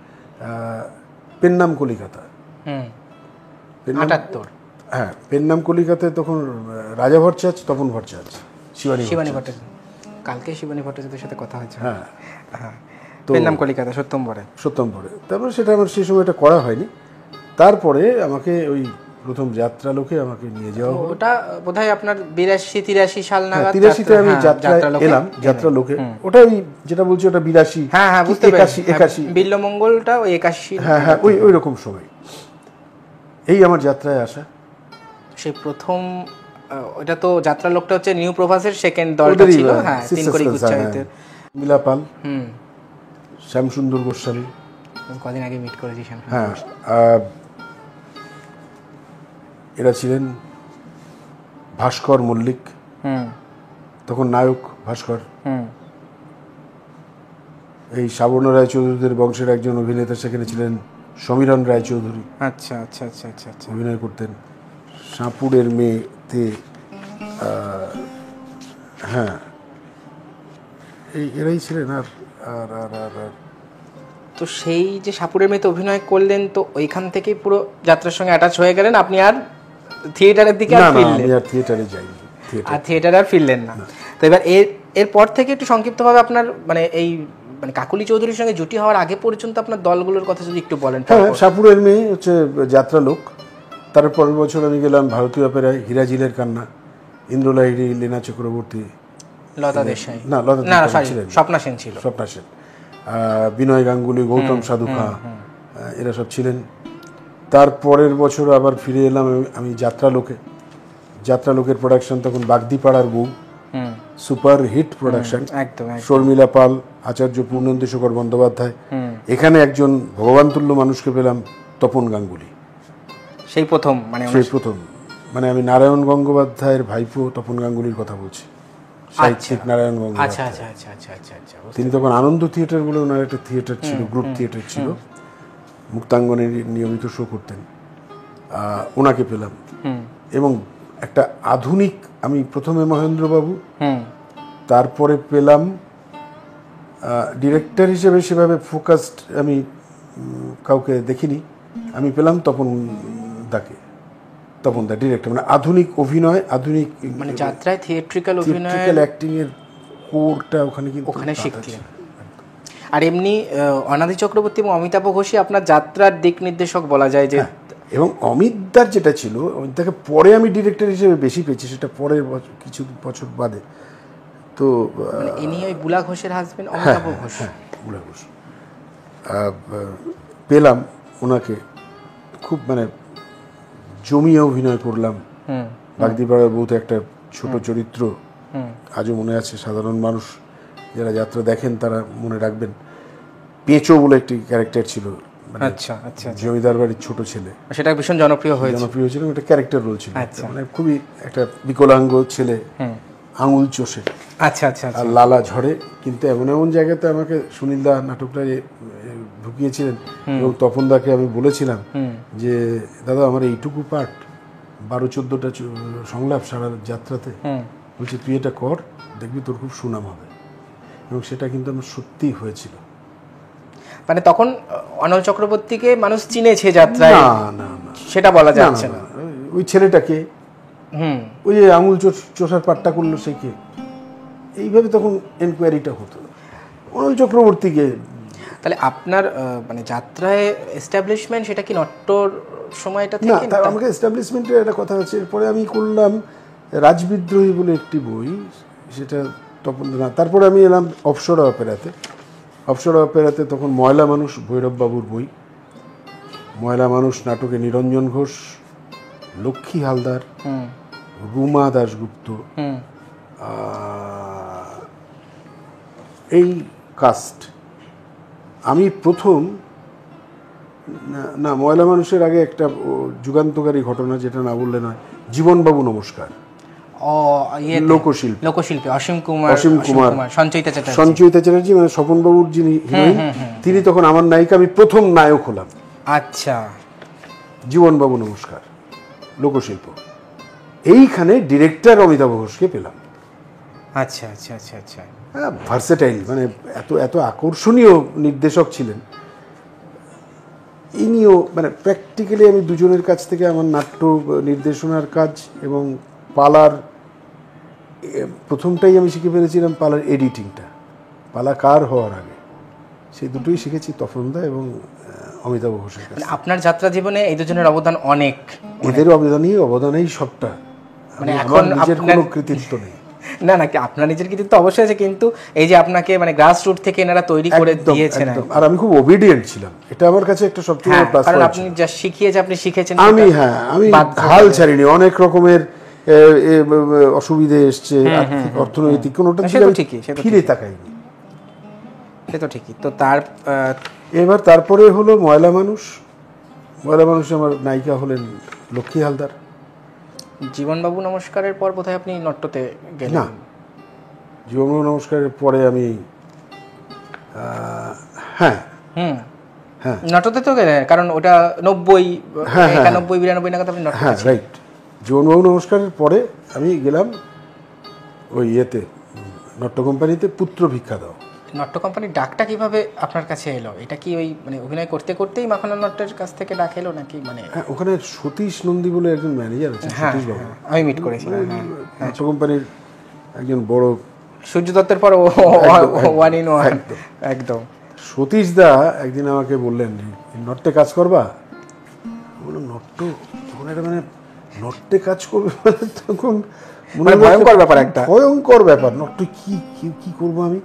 [SPEAKER 2] পেন নাম কলিকাতা,
[SPEAKER 1] ৭৮।
[SPEAKER 2] হ্যাঁ, পেন নাম কলিকাতায় তখন রাজা ভট্টাচার্য, তপন ভট্টাচার্য, শিবানী
[SPEAKER 1] ভট্টাচার্য। কালকে শিবানী ভট্টাচার্যের সাথে কথা হয়েছে।
[SPEAKER 2] হ্যাঁ
[SPEAKER 1] হ্যাঁ, পেন নাম কলিকাতা সত্যম্বরে। তারপরে সেটা আমার সেই সময়টা করা হয়নি। তারপরে আমাকে ওই প্রথম যাত্রা লোকে আমাকে নিয়ে যাওয়া হলো। ওটা বোধহয় আপনার ৮২-৮৩ সাল নাগাদ।
[SPEAKER 2] ৮৩-তে আমি এলাম যাত্রা লোকে। ওটা ওই যেটা বলছি ওটা ৮২,
[SPEAKER 1] হ্যাঁ হ্যাঁ বুঝতে পেরেছি, ৮১ বিল্লমঙ্গলটা ওই ৮১।
[SPEAKER 2] হ্যাঁ হ্যাঁ, ওই রকম সময় এই আমার যাত্রায় আসা।
[SPEAKER 1] সেই প্রথম ওটা তো যাত্রা লোকটা হচ্ছে নিউ প্রভাসের সেকেন্ড দলটা ছিল। হ্যাঁ, তিনকড়ি গুচ্ছায়িতের
[SPEAKER 2] মিলাপাল, শ্যামসুন্দর গোস্বামী,
[SPEAKER 1] কদিন আগে মিট করেছি।
[SPEAKER 2] হ্যাঁ, এরা ছিলেন ভাস্কর মল্লিক, তখন নায়ক ভাস্কর। এই সাবর্ণ রায়চৌধুরীদের বংশের একজন অভিনেতা সেখানে ছিলেন সমীরণ রায়চৌধুরী।
[SPEAKER 1] আচ্ছা আচ্ছা আচ্ছা আচ্ছা আচ্ছা,
[SPEAKER 2] অভিনয় করতেন। সাপুড়ের মেয়েতে, হ্যাঁ, এরাই ছিলেন। আর আর আর আর
[SPEAKER 1] তো সেই যে সাপুড়ের মেয়েতে অভিনয় করলেন, তো ওইখান থেকেই পুরো যাত্রার সঙ্গে অ্যাটাচ হয়ে গেলেন। আপনি আর থিয়েটারের দিকে আর ফিরলেন?
[SPEAKER 2] আমি আর থিয়েটারে যাইনি,
[SPEAKER 1] আর থিয়েটারে আর ফিরলেন না। তো এবার এরপর থেকে একটু সংক্ষিপ্তভাবে আপনার মানে এই মানে কাকুলি চৌধুরীর সঙ্গে জুটি হওয়ার আগে পর্যন্ত আপনার দলগুলোর কথা যদি একটু বলেন।
[SPEAKER 2] হ্যাঁ, সাপুড়ের মেয়ে হচ্ছে যাত্রা লোক। তারপরের বছর আমি গেলাম ভারতীয় অপেরায়, হিরাজিলের কান্না, ইন্দ্রলাহিড়ী, লীনা চক্রবর্তী,
[SPEAKER 1] লতা দেশাই,
[SPEAKER 2] না লতা ছিলেন,
[SPEAKER 1] স্বপ্না সেন ছিল,
[SPEAKER 2] স্বপ্না সেন, বিনয় গাঙ্গুলি, গৌতম সাধুখা, এরা সব ছিলেন। তারপরের বছর আবার ফিরে এলাম আমি যাত্রা লোকের প্রোডাকশন তখন বাগদিপাড়ার বউ, সুপার হিট প্রোডাকশন, শর্মিলা পাল, আচার্য পূর্ণেন্দু শেখর বন্দ্যোপাধ্যায়। এখানে একজন ভগবান তুল্য মানুষকে পেলাম, তপন গাঙ্গুলি।
[SPEAKER 1] সেই প্রথম মানে
[SPEAKER 2] আমি নারায়ণ গঙ্গোপাধ্যায়ের ভাইপো তপন গাঙ্গুলির কথা বলছি। সাহিত্যিক নারায়ণ গঙ্গোপাধ্যায়।
[SPEAKER 1] আচ্ছা আচ্ছা আচ্ছা আচ্ছা আচ্ছা আচ্ছা
[SPEAKER 2] তিনি তখন আনন্দ থিয়েটার বলে ওনার একটা থিয়েটার ছিল, গ্রুপ থিয়েটার ছিল, মুক্তাঙ্গনে নিয়মিত শো করতেন। ওনাকে পেলাম এবং একটা আধুনিক, আমি প্রথমে মহেন্দ্রবাবু, তারপরে পেলাম ডিরেক্টর হিসেবে সেভাবে ফোকাসড আমি কাউকে দেখিনি, আমি পেলাম তপন দা ডিরেক্টর, মানে আধুনিক অভিনয়, আধুনিক
[SPEAKER 1] মানে যাত্রায় থিয়েট্রিক্যাল অভিনয়,
[SPEAKER 2] অ্যাক্টিং এর কোরটা ওখানে কিন্তু
[SPEAKER 1] ওখানে শিখলেন। আর এমনি অনাদি চক্রবর্তী এবং অমিতাভ ঘোষই আপনার যাত্রার দিক নির্দেশক বলা যায় যে।
[SPEAKER 2] এবং অমিতদার যেটা ছিল, অমিতদাকে পরে আমি ডিরেক্টর হিসেবে বেশি পেয়েছি, সেটা পরের কিছু বছর বাদে। তো
[SPEAKER 1] ইনি ওই বুলা ঘোষের হাজবেন্ড অমিতাভ ঘোষ।
[SPEAKER 2] বুলা ঘোষ পেলাম ওনাকে, খুব মানে জমিয়ে অভিনয় করলাম। বাগদিপাড়ার বউতে একটা ছোট চরিত্র, আজও মনে আছে, সাধারণ মানুষ যারা যাত্রা দেখেন তারা মনে রাখবেন। পেঁচো বলে একটি ক্যারেক্টার ছিল,
[SPEAKER 1] আচ্ছা আচ্ছা,
[SPEAKER 2] জমিদার বাড়ির ছোট ছেলে,
[SPEAKER 1] সেটা ভীষণ জনপ্রিয় হয়েছিল,
[SPEAKER 2] একটা ক্যারেক্টার রোল ছিল, মানে খুবই একটা বিকলাঙ্গ ছেলে, আঙুল চষে,
[SPEAKER 1] আচ্ছা আচ্ছা,
[SPEAKER 2] আর লালা ঝরে। কিন্তু এমন এমন জায়গাতে আমাকে সুনীলদা নাটকটা ঢুকিয়েছিলেন এবং তপনদাকে আমি বলেছিলাম যে দাদা আমার এইটুকু পার্ট, 12-14টা সংলাপ সারা যাত্রাতে, বলছি তুই এটা কর, দেখবি তোর খুব সুনাম হবে। এবং সেটা কিন্তু আমার সত্যিই হয়েছিল।
[SPEAKER 1] মানে তখন অনল চক্রবর্তীকে মানুষ চিনেছে যাত্রায়?
[SPEAKER 2] না,
[SPEAKER 1] সেটা বলা যাচ্ছে না।
[SPEAKER 2] ওই ছেলেটাকে, ওই যে আঙুল চোষার পাটটা করলো সে কে, এইভাবে তখন এনকোয়ারিটা হতো। অনল চক্রবর্তীকে,
[SPEAKER 1] তাহলে আপনার মানে যাত্রায় এস্টাবলিশমেন্ট সেটা কি নট্টর সময়টা থেকে?
[SPEAKER 2] না, আমাকে এস্টাবলিশমেন্টের একটা কথা আছে। এরপরে আমি করলাম রাজবিদ্রোহী বলে একটি বই, সেটা তখন না। তারপরে আমি এলাম অপসরা অপেরাতে। অপসরা অপেরাতে তখন ময়লা মানুষ, ভৈরব বাবুর বই। ময়লা মানুষ নাটকে নিরঞ্জন ঘোষ, লক্ষ্মী হালদার, রুমা দাশগুপ্ত, এই কাস্ট। আমি প্রথম না, ময়লা মানুষের আগে একটা যুগান্তকারী ঘটনা, যেটা না বললে নয়, জীবনবাবু নমস্কার,
[SPEAKER 1] লোকশিল্পী অসীম কুমার, সঞ্চয়িতা
[SPEAKER 2] চ্যাটার্জি, মানে স্বপনবাবুর যিনি হিরোইন, তিনি তখন আমার নায়িকা। আমি প্রথম নায়ক হলাম।
[SPEAKER 1] আচ্ছা,
[SPEAKER 2] জীবনবাবু নমস্কার, লোকশিল্প। এইখানে ডিরেক্টর অমিতাভ ঘোষকে পেলাম।
[SPEAKER 1] আচ্ছা আচ্ছা আচ্ছা আচ্ছা,
[SPEAKER 2] ভার্সেটাইল, মানে এত আকর্ষণীয় নির্দেশক ছিলেন ইনিও। মানে প্র্যাকটিক্যালি আমি দুজনের কাছ থেকে আমার নাট্য নির্দেশনার কাজ এবং পালার প্রথমটাই আমি শিখে ফেলেছিলাম, পালার এডিটিংটা, পালাকার হওয়ার আগে। সেই দুটোই শিখেছি তপনদা এবং অমিতাভ ঘোষের কাছে।
[SPEAKER 1] আপনার যাত্রা জীবনে এই দুজনের অবদান অনেক,
[SPEAKER 2] এদের অবদানেই সবটা।
[SPEAKER 1] মানে এখন
[SPEAKER 2] নিজের কোনো কৃতিত্ব নেই।
[SPEAKER 1] না, আপনার নিজের কৃতিত্ব অবশ্যই আছে, কিন্তু এই যে আপনাকে মানে গ্রাস রুট থেকে এনারা তৈরি করে দিয়েছেন।
[SPEAKER 2] আর আমি খুব ওবিডিয়েন্ট ছিলাম, এটা আমার কাছে একটা সবচেয়ে বড় প্লাস পয়েন্ট। কারণ
[SPEAKER 1] আপনি যা শিখিয়েছে, আপনি শিখেছেন। আমি
[SPEAKER 2] হাল ছাড়িনি। অনেক রকমের অসুবিধে এসছে, আর্থিক অর্থনৈতিক, কোনোটা ফিরে তাকাইনি।
[SPEAKER 1] সে তো ঠিকই। তো
[SPEAKER 2] তারপরে হলো ময়লা মানুষ। ময়লা মানুষে আমার নায়িকা হলেন লক্ষ্মী হালদার।
[SPEAKER 1] জীবনবাবু নমস্কারের পর বোধহয় আপনি নট্যতে গেলেন?
[SPEAKER 2] না, জীবনবাবু নমস্কারের পরে আমি
[SPEAKER 1] নট্যতে তো গেলেন, কারণ ওটা 90, 91, 92 নাগাদ আপনি নট্য।
[SPEAKER 2] হ্যাঁ, রাইট। জীবনবাবু নমস্কারের পরে আমি গেলাম ওই নট্য কোম্পানিতে, পুত্র ভিক্ষা দাও।
[SPEAKER 1] নট্য কোম্পানির ডাকটা কিভাবে আপনার কাছে এলো? এটা কি ওই মানে অভিনয় করতে করতেই মাখনা নট্যের কাছ থেকে ডাক এলো নাকি? মানে
[SPEAKER 2] ওখানে সতীশ নন্দী বলে একজন ম্যানেজার আছেন, সতীশ বাবু,
[SPEAKER 1] আমি মিট করেছিলাম।
[SPEAKER 2] নট্য কোম্পানির একজন বড়,
[SPEAKER 1] সূর্য দত্তের পর ওয়ান ইন ওয়ান একদম।
[SPEAKER 2] সতীশ দা একদিন আমাকে বললেন, নট্যে কাজ করবা? বললাম নট্য, তখন এটা মানে নট্যে কাজ করবে তখন
[SPEAKER 1] ভয়ঙ্কর ব্যাপার, একটা
[SPEAKER 2] ভয়ঙ্কর ব্যাপার। নট্য কি করবো আমি?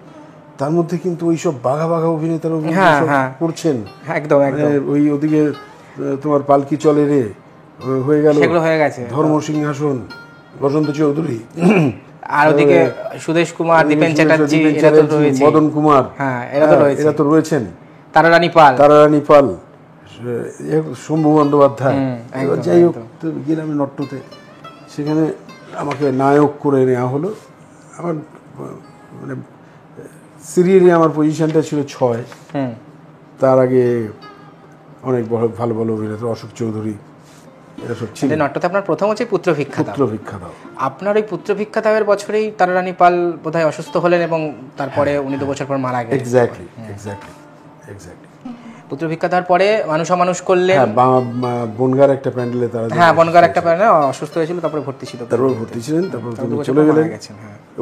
[SPEAKER 2] তার মধ্যে কিন্তু ওইসব বাঘা অভিনেতারা করছেন একদম। ওই ওদিকে তোমার পালকি চলে রে হয়ে গেল,
[SPEAKER 1] হয়ে গেছে
[SPEAKER 2] ধর্ম সিংহাসন, বসন্ত চৌধুরী,
[SPEAKER 1] আর ওদিকে সুদেশ কুমার, দীপেন চ্যাটার্জি,
[SPEAKER 2] মদন কুমার, এরা তো রয়েছেন, তারারানী পাল, শম্ভু বন্দ্যোপাধ্যায়। যাই হোক, গেলাম নট্যতে, সেখানে আমাকে নায়ক করে নেওয়া হলো। আমার মানে সিরিয়ালি আমার পজিশনটা ছিল 6। তার আগে অনেক ভালো ভালো অভিনেতা, অশোক চৌধুরী, এরা সব ছিল।
[SPEAKER 1] নাট্যতে আপনার প্রথম হচ্ছে পুত্র ভিক্ষা
[SPEAKER 2] দাও।
[SPEAKER 1] আপনার ওই পুত্র ভিক্ষা দাওয়ের বছরেই তারারানী পাল বোধহয় অসুস্থ হলেন এবং তারপরে উনি 2 বছর পর মারা গেলেন।
[SPEAKER 2] এক্স্যাক্টলি।
[SPEAKER 1] পুত্র ভিক্ষা দেওয়ার পরে মানুষ অমানুষ করলেন।
[SPEAKER 2] বনগার একটা প্যান্ডেলে তারা,
[SPEAKER 1] বনগার একটা প্যান্ডেলে অসুস্থ হয়েছিল, তারপরে ভর্তি ছিলেন, তারপর
[SPEAKER 2] চলে গেলেন।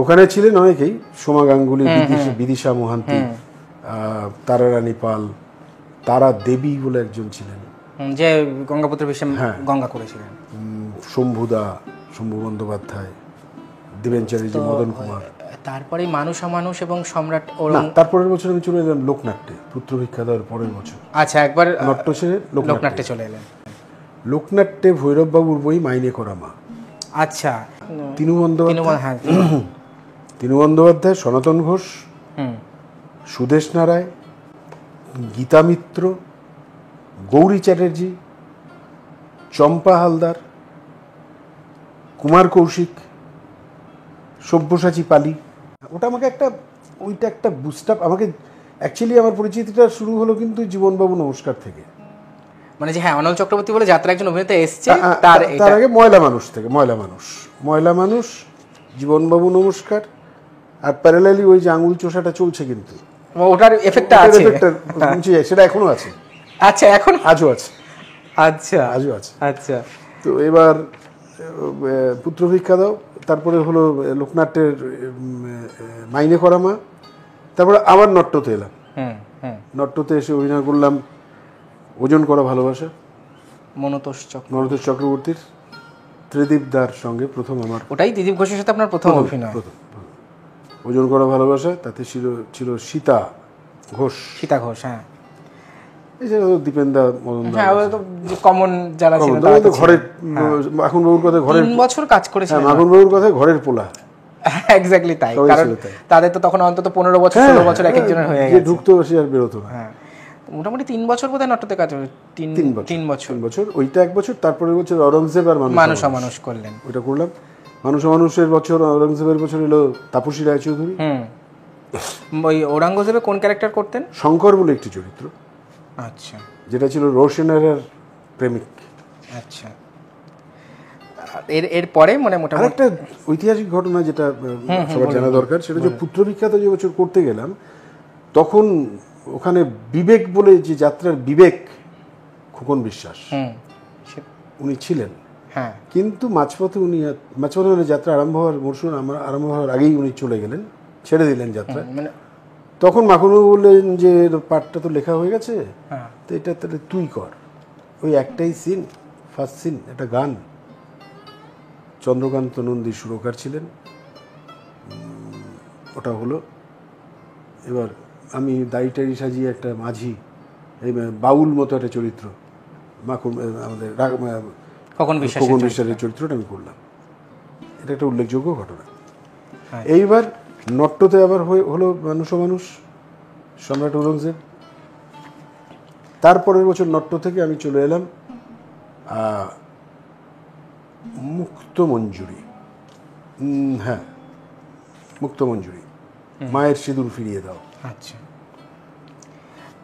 [SPEAKER 2] ওখানে ছিলেন অনেকেই, সোমা গাঙ্গুলি, বিদিশা মোহান্তি, তারারানী পাল, তারা দেবী বলে একজন ছিলেন,
[SPEAKER 1] যে গঙ্গাপুত্র বিশ্বে গঙ্গা করেছিলেন,
[SPEAKER 2] শম্ভু বন্দ্যোপাধ্যায়, দেবেন চ্যাটার্জি, মদন কুমার।
[SPEAKER 1] তারপরে মানুষ অমানুষ এবং সম্রাট।
[SPEAKER 2] তারপরের বছর আমি চলে এলাম লোকনাট্যে, পুত্র ভিক্ষা দেওয়ার পরের বছর।
[SPEAKER 1] আচ্ছা, একবার
[SPEAKER 2] নাট্য ছেড়ে
[SPEAKER 1] লোকনাট্যে চলে এলেন।
[SPEAKER 2] লোকনাট্যে ভৈরব বাবুর বই মাইনে করা মা।
[SPEAKER 1] আচ্ছা,
[SPEAKER 2] তিনু বন্দ্যোপাধ্যায়, সনাতন ঘোষ, সুদেশ নারায়, গীতা মিত্র, গৌরী চ্যাটার্জি, চম্পা হালদার, কুমার কৌশিক, সব্যসাচী পালি। ওটা আমাকে ওইটা একটা বুস্ট আপ। আমাকে অ্যাকচুয়ালি আমার পরিচিতিটা শুরু হলো কিন্তু জীবনবাবু নমস্কার থেকে,
[SPEAKER 1] মানে যে অনল চক্রবর্তী বলে যাত্রা একজন অভিনেতা এসছে,
[SPEAKER 2] তার আগে ময়লা মানুষ, জীবনবাবু নমস্কার, আর প্যারালালি ওই যে আঙুল চোষাটা চলছে, কিন্তু
[SPEAKER 1] ওটার এফেক্টটা আছে,
[SPEAKER 2] সেটা এখনো আছে।
[SPEAKER 1] আচ্ছা, এখন
[SPEAKER 2] আজও আছে।
[SPEAKER 1] আচ্ছা।
[SPEAKER 2] তো এবার পুত্র ভিক্ষা দাও, তারপরে হলো লোকনাট্যের মাইনে করা মা, তারপরে আবার নট্যতে এলাম। নট্যতে এসে অভিনয় করলাম ওজন করা ভালোবাসা, মনতোষ চক্রবর্তীর, ত্রিদীপ দার সঙ্গে প্রথম আমার।
[SPEAKER 1] ওটাই দিলীপ ঘোষের সাথে আপনার প্রথম অভিনয়।
[SPEAKER 2] ওজন করা ভালোবাসা, তাতে ছিল সীতা ঘোষ।
[SPEAKER 1] হ্যাঁ,
[SPEAKER 2] এছাড়া দীপেনদা, মদন দা,
[SPEAKER 1] কমন যারা ছিলেন
[SPEAKER 2] ঘরের, মাখন বাবুর কথা, ঘরের
[SPEAKER 1] 3 বছর কাজ করেছেন।
[SPEAKER 2] মাখন বাবুর কথা ঘরের পোলা।
[SPEAKER 1] এক্স্যাক্টলি তাই, কারণ তাদের তো তখন অন্তত 15 বছর 16 বছর এক একজনের হয়ে গেছে,
[SPEAKER 2] ঢুকতো সে আর বেরোতো না।
[SPEAKER 1] মোটামুটি 3 বছর বোধহয় নাট্যতে কাজ করে। 3 বছর। ওইটা
[SPEAKER 2] 1 বছর। তারপরের বছর অরঙ্গজেব আর মানুষ অমানুষ
[SPEAKER 1] করলেন,
[SPEAKER 2] ওইটা করলাম। মানুষ অমানুষের বছর, অরঙ্গজেবের বছর এলো তাপসী রায়চৌধুরী।
[SPEAKER 1] ওই ঔরঙ্গজেবে কোন ক্যারেক্টার করতেন?
[SPEAKER 2] শঙ্কর বলে একটি চরিত্র।
[SPEAKER 1] আচ্ছা,
[SPEAKER 2] যেটা ছিল রোশনারের প্রেমিক।
[SPEAKER 1] আচ্ছা, এর পরে মানে মোটামুটি
[SPEAKER 2] একটা ঐতিহাসিক ঘটনা যেটা সবার জানা দরকার, সেটা যে পুত্র বিখ্যাত যে বছর করতে গেলাম, তখন ওখানে বিবেক বলে যে যাত্রার বিবেক, খোকন বিশ্বাস, উনি ছিলেন। কিন্তু মাঝপথে যাত্রা মরশুম আরম্ভ হওয়ার আগেই উনি চলে গেলেন, ছেড়ে দিলেন যাত্রা। তখন মাখনবাবু বললেন যে পাঠটা তো লেখা হয়ে গেছে, তো এটা তাহলে তুই কর। ওই একটাই সিন, ফার্স্ট সিন, একটা গান। চন্দ্রকান্ত নন্দী সুরকার ছিলেন, ওটা হলো। এবার আমি দাড়ি সাজিয়ে একটা মাঝি, এই বাউল মতো একটা চরিত্র, আমাদের খোকন বিশ্বাসের চরিত্রটা আমি করলাম। এটা একটা উল্লেখযোগ্য ঘটনা। এইবার নট্যতে আবার হলো মানুষ, সম্রাট ঔরঙ্গজেব। তারপরের বছর নট্য থেকে আমি চলে এলাম মুক্তমঞ্জুরি। মুক্তমঞ্জুরি, মায়ের সিঁদুর ফিরিয়ে দাও।
[SPEAKER 1] আচ্ছা,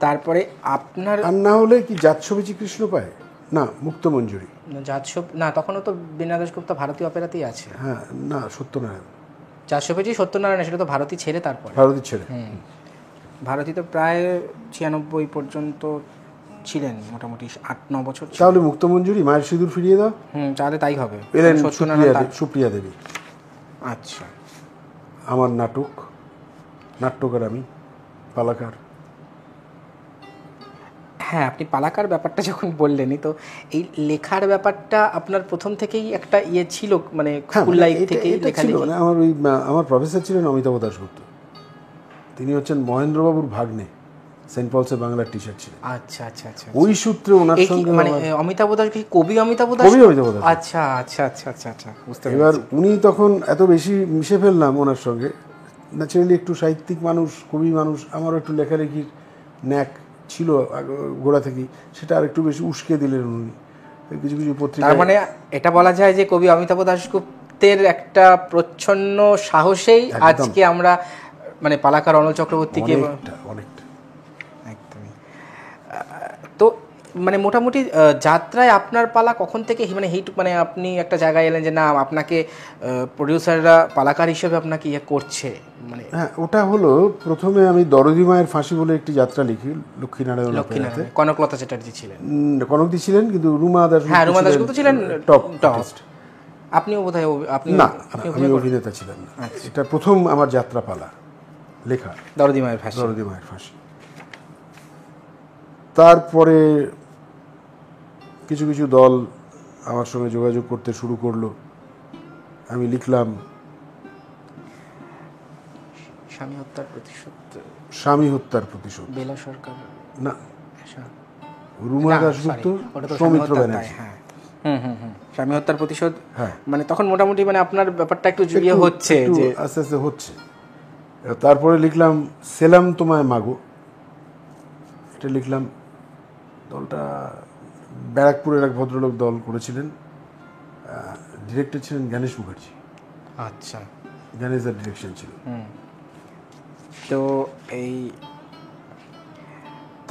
[SPEAKER 1] তারপরে আপনার
[SPEAKER 2] আর না হলে কি যাচ্ছবি কৃষ্ণ পায় না, মুক্তমঞ্জুরি
[SPEAKER 1] না, তখনও তো বীণা দাশগুপ্ত ভারতীয় অপেরাতেই আছে।
[SPEAKER 2] না, সত্যনারায়ণ,
[SPEAKER 1] যাচ্ছবি সত্যনারায়ণ, সেটা তো ভারতী ছেড়ে, ভারতী তো প্রায় 96 পর্যন্ত ছিলেন, মোটামুটি 8-9 বছর।
[SPEAKER 2] তাহলে মুক্তমঞ্জুরি, মায়ের সিঁদুর ফিরিয়ে দাও,
[SPEAKER 1] তাহলে তাই হবে।
[SPEAKER 2] সুপ্রিয়া দেবী।
[SPEAKER 1] আচ্ছা,
[SPEAKER 2] আমার নাট্যকার, আমি পালাকার।
[SPEAKER 1] হ্যাঁ, আপনি পালাকার ব্যাপারটা যখন বললেনই, তো এই লেখার ব্যাপারটা আপনার প্রথম থেকেই একটা ছিল, মানে স্কুল লাইফ থেকেই লেখালেখি?
[SPEAKER 2] আমার প্রফেসর ছিলেন অমিতাভ দাশগুপ্ত, তিনি হচ্ছেন মহেন্দ্রবাবুর ভাগ্নে, সেন্ট পলসের বাংলার টিচার ছিলেন।
[SPEAKER 1] আচ্ছা আচ্ছা আচ্ছা,
[SPEAKER 2] ওই সূত্রে ওনার সঙ্গে,
[SPEAKER 1] মানে অমিতাভ দাস কি কবি অমিতাভ দাস? আচ্ছা আচ্ছা আচ্ছা আচ্ছা আচ্ছা, বুঝতে পেরেছি।
[SPEAKER 2] এবার উনি তখন এত বেশি মিশে ফেললাম ওনার সঙ্গে, ন্যাচারালি একটু সাহিত্যিক মানুষ, কবি মানুষ, আমারও একটু লেখালেখির ন্যাক ছিল গোড়া থেকেই, সেটা আর একটু বেশি উস্কে দিলেন উনি কিছু কিছু পত্রিকা।
[SPEAKER 1] তার মানে এটা বলা যায় যে কবি অমিতাভ দাশগুপ্ত দায়িত্বের একটা প্রচ্ছন্ন সাহসেই
[SPEAKER 2] একদম।
[SPEAKER 1] আজকে আমরা মানে পালাকার অনল চক্রবর্তীকে
[SPEAKER 2] অনেকটা
[SPEAKER 1] একদমই। তো মানে মোটামুটি যাত্রায় আপনার পালা কখন থেকে মানে হিট, মানে আপনি একটা জায়গায় এলেন যে না আপনাকে প্রডিউসাররা পালাকার হিসেবে আপনাকে ইয়ে করছে মানে?
[SPEAKER 2] হ্যাঁ, ওটা হলো প্রথমে আমি দরদি মায়ের ফাঁসি বলে একটি যাত্রা লিখি লক্ষ্মীনারায়ণ অপেরাতে।
[SPEAKER 1] কনকলতা চ্যাটার্জি ছিলেন,
[SPEAKER 2] কনকদি ছিলেন, কিন্তু রুমা দাস
[SPEAKER 1] হ্যাঁ রুমা দাশগুপ্ত ছিলেন
[SPEAKER 2] টপ
[SPEAKER 1] টপ।
[SPEAKER 2] আর্টিস্ট।
[SPEAKER 1] আপনিও বোধহয় আপনি
[SPEAKER 2] না, আমি অভিনেতা ছিলেন না। এটা প্রথম আমার যাত্রাপালা লেখা,
[SPEAKER 1] দরদি মায়ের ফাঁসি।
[SPEAKER 2] দরদি মায়ের ফাঁসি। তারপরে কিছু কিছু দল আমার সঙ্গে যোগাযোগ করতে শুরু করলো, আমি লিখলাম
[SPEAKER 1] স্বামী হত্যার প্রতিশোধ,
[SPEAKER 2] স্বামী হত্যার প্রতিশোধ,
[SPEAKER 1] বেলা সরকার
[SPEAKER 2] না
[SPEAKER 1] আচ্ছা,
[SPEAKER 2] রুমা
[SPEAKER 1] না,
[SPEAKER 2] দাশগুপ্ত,
[SPEAKER 1] sorry, ওটা তো
[SPEAKER 2] সৌমিত্র
[SPEAKER 1] স্বামী হত্যার
[SPEAKER 2] ব্যানার্জি।
[SPEAKER 1] দায়, হ্যাঁ স্বামী হত্যার প্রতিশোধ।
[SPEAKER 2] হ্যাঁ,
[SPEAKER 1] মানে তখন মোটামুটি মানে আপনার ব্যাপারটা একটু ইয়ে হচ্ছে
[SPEAKER 2] একটু
[SPEAKER 1] যে
[SPEAKER 2] আস্তে আস্তে হচ্ছে। তারপরে লিখলাম সেলাম তোমায় মাগো, এটা লিখলাম। দলটা ব্যারাকপুরের এক ভদ্রলোক দল করেছিলেন, ডিরেক্টর ছিলেন জ্ঞানেশ মুখার্জি।
[SPEAKER 1] আচ্ছা,
[SPEAKER 2] জ্ঞানেশদার ডিরেকশন ছিল।
[SPEAKER 1] তো এই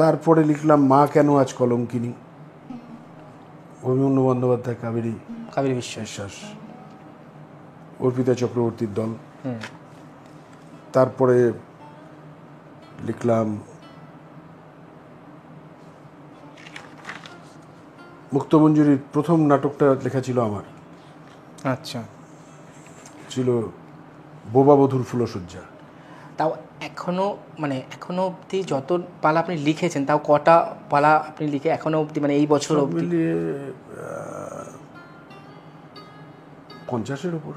[SPEAKER 2] তারপরে লিখলাম মা কেন আজ কলঙ্কিনী, অভিমন্যু বন্দ্যোপাধ্যায়, কাবেরী
[SPEAKER 1] বিশ্বাস,
[SPEAKER 2] অর্পিতা চক্রবর্তীর দল। তারপরে লিখলাম মুক্তমঞ্জুরির প্রথম নাটকটা লেখা ছিল আমার,
[SPEAKER 1] আচ্ছা,
[SPEAKER 2] ছিল বোবা বধূর ফুলশয্যা।
[SPEAKER 1] তাও এখনো মানে এখনো অবধি যত পালা আপনি লিখেছেন তাও কটা পালা আপনি লিখে এখনো অবধি মানে এই বছর
[SPEAKER 2] সব
[SPEAKER 1] অবধি?
[SPEAKER 2] মিলিয়ে 50-এর উপর।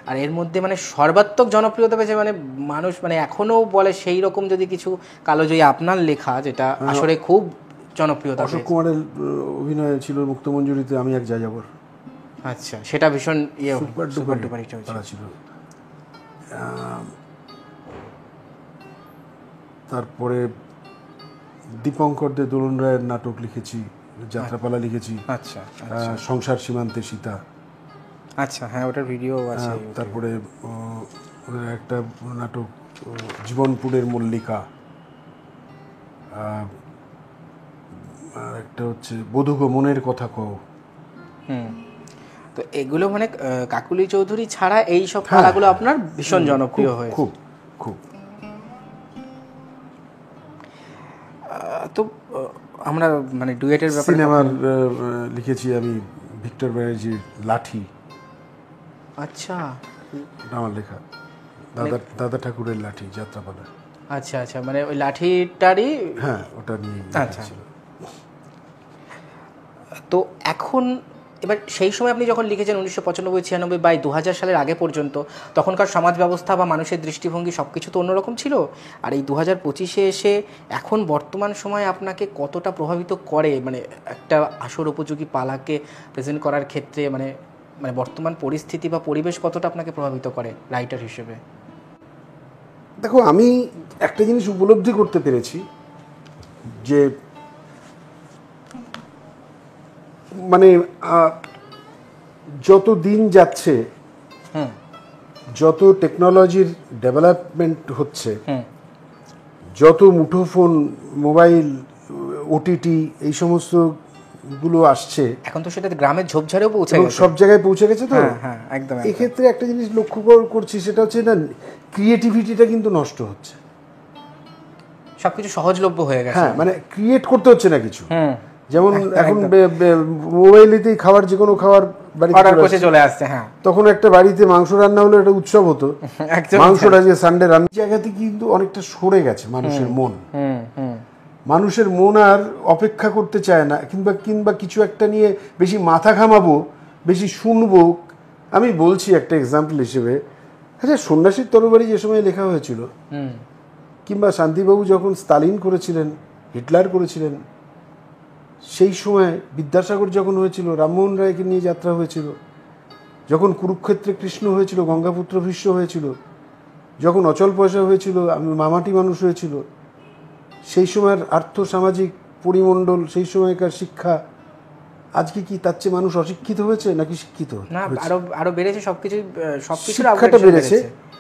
[SPEAKER 1] আর এর মধ্যে মানে সর্বাত্মক জনপ্রিয়তা পেয়েছে মানে মানুষ মানে এখনো বলে সেই রকম যদি কিছু কালোজয়ী আপনার লেখা যেটা আসলে খুব জনপ্রিয়তা
[SPEAKER 2] অশোক
[SPEAKER 1] পেয়েছে।
[SPEAKER 2] কুমারের অভিনয় ছিল মুক্তমঞ্জুরিতে আমি এক যাযাবর।
[SPEAKER 1] আচ্ছা, সেটা ভীষণ ইয়ে
[SPEAKER 2] super
[SPEAKER 1] super
[SPEAKER 2] duper
[SPEAKER 1] duper hit হয়েছে।
[SPEAKER 2] তারা ছিল। তারপরে দীপঙ্কর দে দোলন রায়ের নাটক লিখেছি, যাত্রাপালা লিখেছি।
[SPEAKER 1] আচ্ছা
[SPEAKER 2] সংসার সীমান্তে সীতা।
[SPEAKER 1] আচ্ছা, হ্যাঁ ওটার ভিডিও আছে।
[SPEAKER 2] তারপরে ওদের একটা নাটক জীবনপুরের মল্লিকা, আর একটা হচ্ছে বধূগো মনের কথা কও।
[SPEAKER 1] তো এগুলো মানে কাকুলি চৌধুরী ছাড়া এই সব পালাগুলো আপনার ভীষণ জনপ্রিয় হয়েছে।
[SPEAKER 2] খুব খুব।
[SPEAKER 1] তো আমরা মানে ডুয়েটের ব্যাপারে
[SPEAKER 2] সিনেমার লিখেছি আমি ভিক্টর ব্যানার্জির লাঠি।
[SPEAKER 1] আচ্ছা,
[SPEAKER 2] আমার লেখা দাদা ঠাকুরের লাঠি যাত্রাপালা।
[SPEAKER 1] আচ্ছা আচ্ছা, মানে ওই লাঠিটারই,
[SPEAKER 2] হ্যাঁ ওটা নিয়ে
[SPEAKER 1] আচ্ছা। তো এখন এবার সেই সময় আপনি যখন লিখেছেন 1995-96 বা 2000 সালের আগে পর্যন্ত, তখনকার সমাজ ব্যবস্থা বা মানুষের দৃষ্টিভঙ্গি সব কিছু তো অন্যরকম ছিল। আর এই 2025-এ এসে এখন বর্তমান সময়ে আপনাকে কতটা প্রভাবিত করে মানে একটা আসর উপযোগী পালাকে প্রেজেন্ট করার ক্ষেত্রে, মানে মানে বর্তমান পরিস্থিতি বা পরিবেশ কতটা আপনাকে প্রভাবিত করে রাইটার হিসেবে?
[SPEAKER 2] দেখো, আমি একটা জিনিস উপলব্ধি করতে পেরেছি যে মানে যত দিন যাচ্ছে, যত টেকনোলজির ডেভেলপমেন্ট হচ্ছে, যত মুঠোফোন, মোবাইল, ওটিটি এই সমস্ত গুলো আসছে,
[SPEAKER 1] এখন তো সেটা গ্রামের ঝোপঝাড়েও পৌঁছে গেছে,
[SPEAKER 2] সব জায়গায় পৌঁছে গেছে। তো
[SPEAKER 1] হ্যাঁ একদম।
[SPEAKER 2] এক্ষেত্রে একটা জিনিস লক্ষ্য করছি, সেটা হচ্ছে না, ক্রিয়েটিভিটিটা কিন্তু নষ্ট হচ্ছে।
[SPEAKER 1] সবকিছু সহজলভ্য হয়ে গেছে।
[SPEAKER 2] হ্যাঁ, মানে ক্রিয়েট করতে হচ্ছে না কিছু। যেমন এখন মোবাইলেতেই খাবার, যে কোনো খাবার বাড়িতে
[SPEAKER 1] চলে আসছে। হ্যাঁ,
[SPEAKER 2] তখন একটা বাড়িতে মাংস রান্না হলে একটা উৎসব হতো, মাংসটা যে সানডে রান্না, জায়গাতে কিন্তু অনেকটা সরে গেছে মানুষের মন। মানুষের মন আর অপেক্ষা করতে চায় না, কিংবা কিছু একটা নিয়ে বেশি মাথা ঘামাবো, বেশি শুনবো। আমি বলছি একটা এক্সাম্পল হিসেবে, আচ্ছা সন্ন্যাসীর তরবারি যে সময় লেখা হয়েছিল, কিংবা শান্তিবাবু যখন স্তালিন করেছিলেন, হিটলার করেছিলেন, সেই সময় বিদ্যাসাগর যখন হয়েছিল, রামমোহন রায়কে নিয়ে যাত্রা হয়েছিল, যখন কুরুক্ষেত্রে কৃষ্ণ হয়েছিল, গঙ্গাপুত্র ভীষ্ম হয়েছিল, যখন অচল পয়সা হয়েছিল, আমি মামাটি মানুষ হয়েছিল, সেই সময়ের আর্থ সামাজিক পরিমণ্ডল, সেই সময়কার শিক্ষা, আজকে কি তার চেয়ে মানুষ অশিক্ষিত হয়েছে নাকি শিক্ষিত
[SPEAKER 1] না, আরো বেড়েছে সবকিছু, সবকিছুর
[SPEAKER 2] শিক্ষাটা বেড়েছে,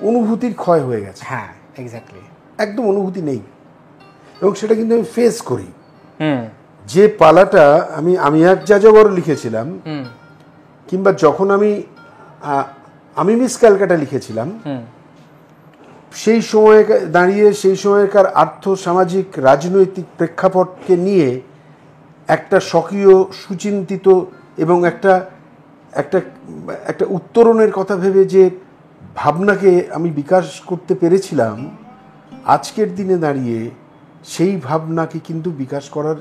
[SPEAKER 2] অনুভূতির ক্ষয় হয়ে গেছে।
[SPEAKER 1] হ্যাঁ, এক্স্যাক্টলি,
[SPEAKER 2] একদম অনুভূতি নেই। এবং সেটা কিন্তু আমি ফেস করি। যে পালাটা আমি এক যাযাবর লিখেছিলাম, কিংবা যখন আমি মিস ক্যালকাটা লিখেছিলাম, সেই সময় দাঁড়িয়ে সেই সময়কার আর্থ সামাজিক রাজনৈতিক প্রেক্ষাপটকে নিয়ে একটা স্বকীয় সুচিন্তিত এবং একটা একটা একটা উত্তরণের কথা ভেবে যে ভাবনাকে আমি বিকাশ করতে পেরেছিলাম, আজকের দিনে দাঁড়িয়ে সেই ভাবনাকে কিন্তু বিকাশ করার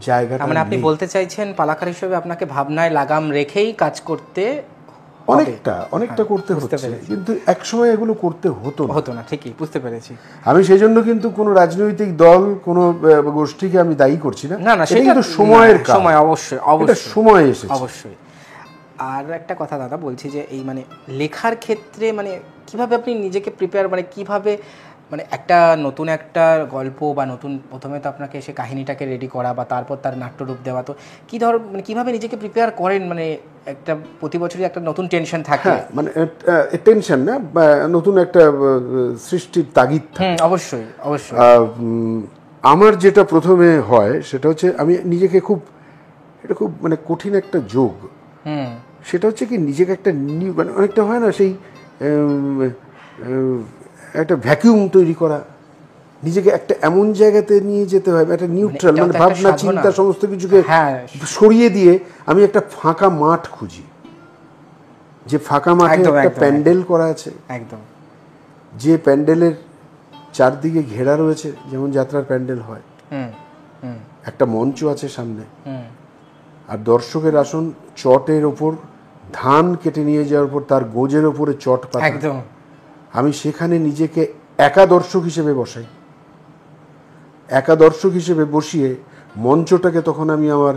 [SPEAKER 2] জায়গাটা
[SPEAKER 1] মানে আপনি বলতে চাইছেন পালাকার হিসেবে আপনাকে ভাবনায় লাগাম রেখেই কাজ করতে
[SPEAKER 2] অনেকটা করতে হচ্ছে, কিন্তু একসময় এগুলো করতে হতো না।
[SPEAKER 1] ঠিকই বুঝতে পেরেছি।
[SPEAKER 2] আমি সেই জন্য কিন্তু কোনো রাজনৈতিক দল, কোনো গোষ্ঠীকে আমি দায়ী করছি না।
[SPEAKER 1] সেটা
[SPEAKER 2] কিন্তু সময়ের
[SPEAKER 1] সময়, অবশ্যই
[SPEAKER 2] সময় এসেছে,
[SPEAKER 1] অবশ্যই। আর একটা কথা দাদা বলছি যে এই মানে লেখার ক্ষেত্রে মানে কিভাবে আপনি নিজেকে প্রিপেয়ার, মানে কিভাবে, মানে একটা নতুন একটা গল্প বা নতুন, প্রথমে তো আপনাকে সে কাহিনীটাকে রেডি করা বা তারপর তার নাট্যরূপ দেওয়া, তো মানে কিভাবে নিজেকে প্রিপেয়ার করেন? মানে একটা প্রতি বছরই একটা নতুন টেনশন থাকে,
[SPEAKER 2] মানে টেনশন না, নতুন একটা সৃষ্টির তাগিদ থাকে।
[SPEAKER 1] অবশ্যই অবশ্যই।
[SPEAKER 2] আমার যেটা প্রথমে হয় সেটা হচ্ছে আমি নিজেকে এটা খুব মানে কঠিন একটা যোগ। সেটা হচ্ছে কি, নিজেকে একটা মানে অনেকটা হয় না সেই একটা ভ্যাকিউম তৈরি করা, নিজেকে একটা এমন জায়গাতে নিয়ে যেতে হয়, একটা নিউট্রাল, মানে ভাবনা চিন্তা সমস্ত কিছুকে সরিয়ে দিয়ে আমি একটা ফাঁকা মাঠ খুঁজি, যে ফাঁকা মাঠে একটা প্যান্ডেল করা আছে, একদম যে প্যান্ডেলের চারদিকে ঘেরা রয়েছে, যেমন যাত্রার প্যান্ডেল হয়, একটা মঞ্চ আছে সামনে, আর দর্শকের আসন, চটের ওপর ধান কেটে নিয়ে যাওয়ার পর তার গোজের ওপরে চট পাতা, একদম আমি সেখানে নিজেকে একা দর্শক হিসেবে বসাই। একা দর্শক হিসেবে বসিয়ে মঞ্চটাকে তখন আমি আমার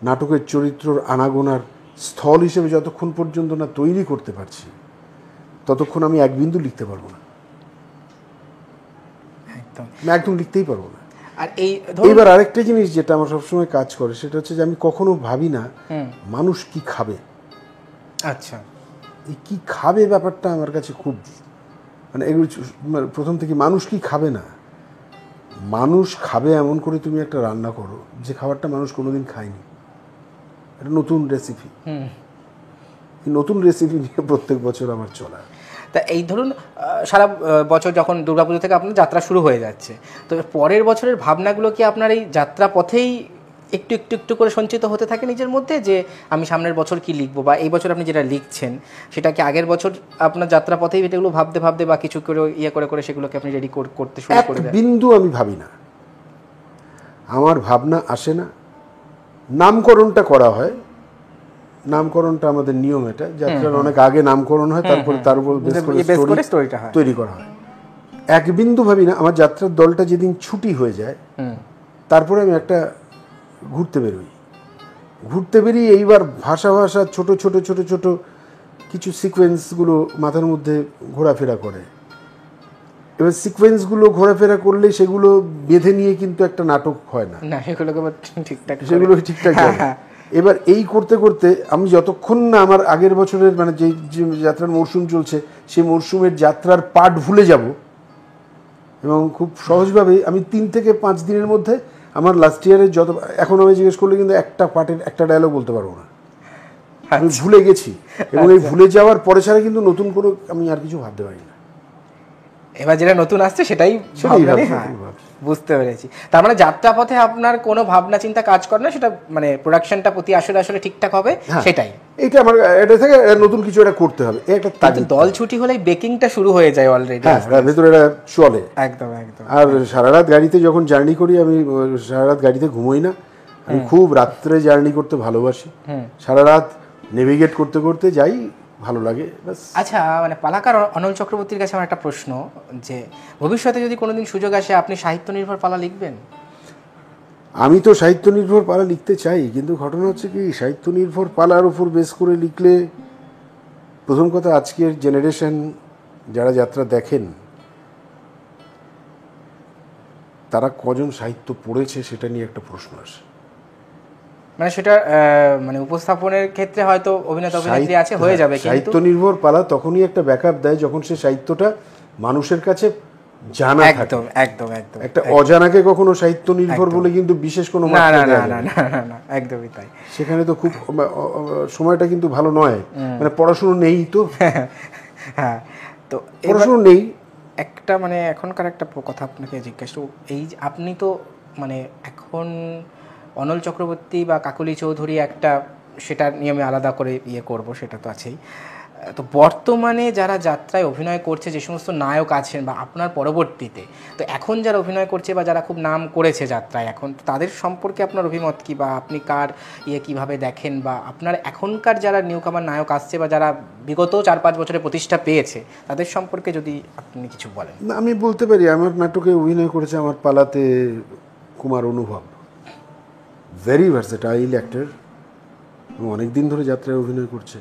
[SPEAKER 2] নাটকের চরিত্রর আনাগোনার স্থল হিসেবে যতক্ষণ পর্যন্ত না তৈরি করতে পারছি, ততক্ষণ আমি এক বিন্দু লিখতে পারবো না, একদম লিখতেই পারবো না। আর এইবার আরেকটা জিনিস যেটা আমার সবসময় কাজ করে, সেটা হচ্ছে যে আমি কখনো ভাবি না মানুষ কি খাবে। আচ্ছা, এই কি খাবে ব্যাপারটা আমার কাছে খুব মানে এগুলো প্রথম থেকে, মানুষ কি খাবে না, মানুষ খাবে এমন করে তুমি একটা রান্না করো যে খাবারটা মানুষ কোনোদিন খায়নি, একটা নতুন রেসিপি। এই নতুন রেসিপি নিয়ে প্রত্যেক বছর আমার চলা।
[SPEAKER 1] তা এই ধরুন সারা বছর যখন দুর্গাপুজো থেকে আপনার যাত্রা শুরু হয়ে যাচ্ছে, তো পরের বছরের ভাবনাগুলো কি আপনার এই যাত্রা পথেই একটু একটু একটু করে সঞ্চিত হতে থাকে নিজের মধ্যে, যে আমি সামনের বছর কি লিখবো, বা এই বছর আপনি যেটা লিখছেন সেটা কি আগের বছর আপনার যাত্রা পথেই এগুলো ভাবতে ভাবতে বা কিছু করে ইয়ে করে করে সেগুলোকে আপনি রেডি করতে শুরু করে দেন?
[SPEAKER 2] বিন্দু আমি ভাবি না, আমার ভাবনা আসে না। নামকরণটা করা হয়, নামকরণটা আমাদের নিয়ম, এটা যাত্রার অনেক আগে নামকরণ হয়, তারপরে তার উপর বেস করে স্টোরিটা তৈরি করা হয়। এক বিন্দু ভাবি না। আমার যাত্রার দলটা যেদিন ছুটি হয়ে যায়, তারপরে আমি একটা ঘুরতে বেরোই। ঘুরতে বেরিয়ে এইবার ভাষা ছোট ছোট ছোট ছোট কিছু সিকোয়েন্সগুলো মাথার মধ্যে ঘোরাফেরা করে। এবার সিকোয়েন্সগুলো ঘোরাফেরা করলে সেগুলো বেঁধে নিয়ে কিন্তু একটা নাটক হয় না, সেগুলো ঠিকঠাক যায়। এবার এই করতে করতে আমি যতক্ষণ না আমার আগের বছরের মানে যে যাত্রার মরশুম চলছে সেই মরশুমের যাত্রার পার্ট ভুলে যাব, এবং খুব সহজভাবেই আমি 3 থেকে 5 দিনের মধ্যে আমার লাস্ট ইয়ারের যত, এখন আমি জিজ্ঞেস করলে কিন্তু একটা পার্টের একটা ডায়লগ বলতে পারবো না, আমি ভুলে গেছি। এবং এই ভুলে যাওয়ার পরে ছাড়া কিন্তু নতুন করে আমি আর কিছু ভাবতে পারি না।
[SPEAKER 1] এবার যেটা নতুন আসছে সেটাই বুঝতে পেরেছি। তার মানে যাত্রাপথে আপনার কোনো ভাবনা চিন্তা কাজ করে না, সেটা মানে প্রোডাকশনটা প্রতি আসলে ঠিকঠাক হবে, সেটাই।
[SPEAKER 2] এইটা আমার এটা থেকে নতুন কিছু একটা করতে হবে, একটা
[SPEAKER 1] দল ছুটি হলেই বেকিংটা শুরু হয়ে যায় অলরেডি,
[SPEAKER 2] ভেতরে এটা চলে
[SPEAKER 1] একদম একদম।
[SPEAKER 2] আর সারা রাত গাড়িতে যখন জার্নি করি, আমি সারা রাত গাড়িতে ঘুমোই না, আমি খুব রাত্রে জার্নি করতে ভালোবাসি, সারা রাত নেভিগেট করতে করতে যাই, ভালো লাগে।
[SPEAKER 1] আচ্ছা, মানে পালাকার অনল চক্রবর্তীর কাছে আমার একটা প্রশ্ন, যে ভবিষ্যতে যদি কোনোদিন সুযোগ আসে আপনি সাহিত্য নির্ভর পালা লিখবেন?
[SPEAKER 2] আমি তো সাহিত্য নির্ভর পালা লিখতে চাই, কিন্তু ঘটনা হচ্ছে কি, সাহিত্য নির্ভর পালার উপর বেস করে লিখলে, প্রথম কথা আজকের জেনারেশন যারা যাত্রা দেখেন তারা কজন সাহিত্য পড়েছে সেটা নিয়ে একটা প্রশ্ন আসে।
[SPEAKER 1] মানে সেটা মানে উপস্থাপনের ক্ষেত্রে হয়তো অভিনেতা অভিনেত্রী আছে হয়ে যাবে, কিন্তু
[SPEAKER 2] সাহিত্য নির্ভর পালা তখনই একটা ব্যাকআপ দেয় যখন সে সাহিত্যটা মানুষের কাছে জানা থাকে।
[SPEAKER 1] একদম একদম একদম।
[SPEAKER 2] একটা অজানাকে কখনো সাহিত্য নির্ভর বলে কিন্তু বিশেষ কোনো
[SPEAKER 1] না
[SPEAKER 2] মাত্রা
[SPEAKER 1] না
[SPEAKER 2] দেয়া
[SPEAKER 1] না
[SPEAKER 2] যায়
[SPEAKER 1] না না না, একদমই তাই।
[SPEAKER 2] সেখানে তো খুব সময়টা কিন্তু ভালো নয়, মানে পড়াশুনো নেই তো।
[SPEAKER 1] হ্যাঁ, তো
[SPEAKER 2] পড়াশুনো নেই।
[SPEAKER 1] একটা মানে এখনকার একটা কথা আপনাকে জিজ্ঞেস করব, এই যে আপনি তো মানে এখন অনল চক্রবর্তী বা কাকলি চৌধুরী একটা, সেটা নিয়ে আমি আলাদা করে করব, সেটা তো আছেই। তো বর্তমানে যারা যাত্রায় অভিনয় করছে, যে সমস্ত নায়ক আছেন বা আপনার পরবর্তীতে, তো এখন যারা অভিনয় করছে বা যারা খুব নাম করেছে যাত্রায় এখন, তাদের সম্পর্কে আপনার অভিমত কী, বা আপনি কার কীভাবে দেখেন, বা আপনার এখনকার যারা নিউকামার নায়ক আসছে বা যারা বিগত 4-5 বছরে প্রতিষ্ঠা পেয়েছে, তাদের সম্পর্কে যদি আপনি কিছু বলেন।
[SPEAKER 2] না, আমি বলতে পারি আমার নাটকে অভিনয় করেছে আমার পালাতে কুমার অনুভব, ভেরি ভার্সেটাইল অ্যাক্টর, অনেক দিন ধরে যাত্রায় অভিনয় করছে,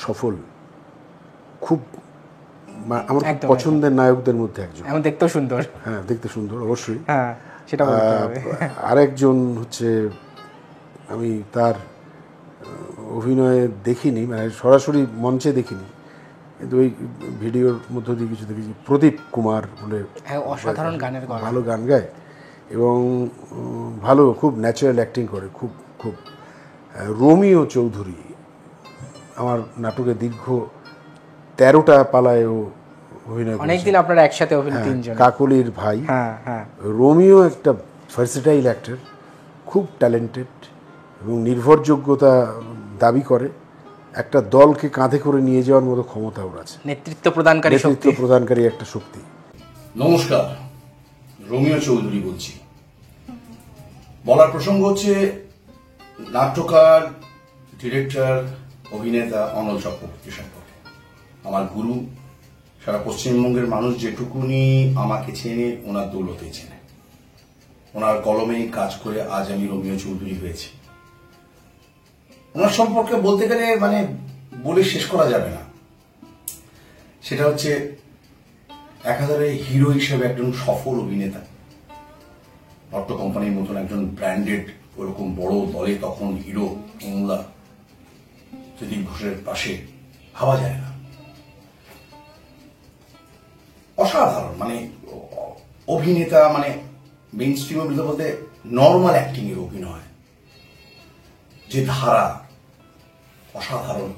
[SPEAKER 2] সফল, খুব আমার খুব পছন্দের নায়কদের মধ্যে একজন।
[SPEAKER 1] এমন দেখতেও সুন্দর।
[SPEAKER 2] হ্যাঁ, দেখতে সুন্দর অবশ্যই।
[SPEAKER 1] হ্যাঁ, সেটা বলতে হবে।
[SPEAKER 2] আরেকজন হচ্ছে, আমি তার অভিনয়ে দেখিনি, মানে সরাসরি মঞ্চে দেখিনি, কিন্তু ওই ভিডিওর মধ্য দিয়ে কিছু দেখেছি, প্রদীপ কুমার বলে,
[SPEAKER 1] অসাধারণ গানের গলা,
[SPEAKER 2] ভালো গান গায় এবং ভালো, খুব ন্যাচারাল অ্যাক্টিং করে, খুব খুব। রোমিও চৌধুরী আমার নাটকে দীর্ঘ 13টা পালায় ও অভিনয় করেছে।
[SPEAKER 1] অনেকদিন আপনারা একসাথে অভিনয়, তিনজন,
[SPEAKER 2] কাকলির ভাই।
[SPEAKER 1] হ্যাঁ হ্যাঁ।
[SPEAKER 2] রোমিও একটা ভার্সেটাইল অ্যাক্টর, খুব ট্যালেন্টেড এবং নির্ভরযোগ্যতা দাবি করে, একটা দলকে কাঁধে করে নিয়ে যাওয়ার মতো ক্ষমতা ওর আছে,
[SPEAKER 1] নেতৃত্ব প্রদানকারী
[SPEAKER 2] একটা শক্তি।
[SPEAKER 3] নমস্কার, রোমিও চৌধুরী বলছি। বলার প্রসঙ্গ হচ্ছে নাট্যকার, ডিরেক্টর, অভিনেতা অনল চক্রবর্তী সম্পর্কে। আমার গুরু, সারা পশ্চিমবঙ্গের মানুষ যেটুকুনি আমাকে চেনে ওনার দৌলতে চেনে, ওনার কলমে কাজ করে আজ আমি রোমিও চৌধুরী হয়েছি। ওনার সম্পর্কে বলতে গেলে মানে বলে শেষ করা যাবে না। সেটা হচ্ছে একাধারে হিরো হিসেবে একজন সফল অভিনেতা, ভট্ট কোম্পানির মতন একজন ব্র্যান্ডেড ওরকম বড় দলে তখন হিরো কমলা সুদীপ ঘোষের পাশে ভাবা যায় না। অসাধারণ, মানে অভিনেতা, মানে মেইন স্ট্রিম অভিনেতা বলতে নর্মাল অ্যাক্টিং এর অভিনয়, যে ধারা অসাধারণ।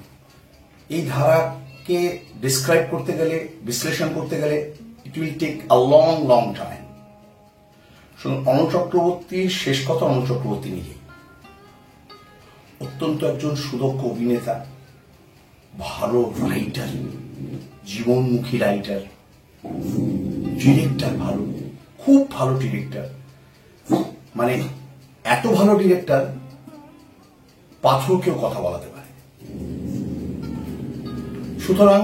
[SPEAKER 3] এই ধারাকে ডিসক্রাইব করতে গেলে, বিশ্লেষণ করতে গেলে it will take a long long time. শুনুন, অনল চক্রবর্তীর শেষ কথা, অনল চক্রবর্তী নিজে অত্যন্ত একজন সুদক্ষ অভিনেতা, ভালো রাইটার, জীবনমুখী রাইটার, ডিরেক্টর ভালো, খুব ভালো ডিরেক্টর, মানে এত ভালো ডিরেক্টর পাথরকেও কথা বলাতে পারে। সুতরাং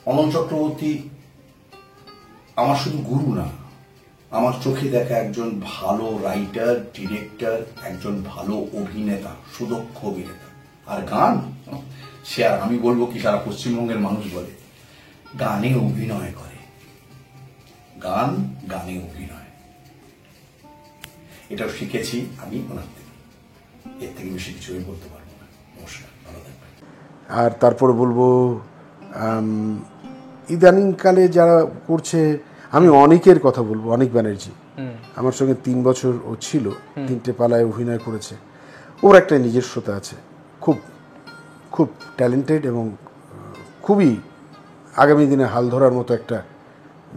[SPEAKER 3] অনল চক্রবর্তী আমার শুধু গুরু না, আমার চোখে দেখা একজন ভালো রাইটার, ডিরেক্টর, একজন ভালো অভিনেতা, সুদক্ষ অভিনেতা। আর গান, সে আর আমি বলবো কি, সারা পশ্চিমবঙ্গের মানুষ বলে গানে অভিনয় করে, গানে অভিনয়। এটাও শিখেছি আমি ওনার থেকে, এর থেকে বেশি কিছু আমি বলতে পারবো না। নমস্কার, ভালো থাকবেন।
[SPEAKER 2] আর তারপরে বলবো ইদানিংকালে যারা করছে, আমি অনেকের কথা বলবো, অনেক ব্যানার্জি আমার সঙ্গে 3 বছর ও ছিল, 3টে পালায় অভিনয় করেছে, ওর একটা নিজস্বতা আছে, খুব খুব ট্যালেন্টেড এবং খুবই আগামী দিনে হাল ধরার মতো একটা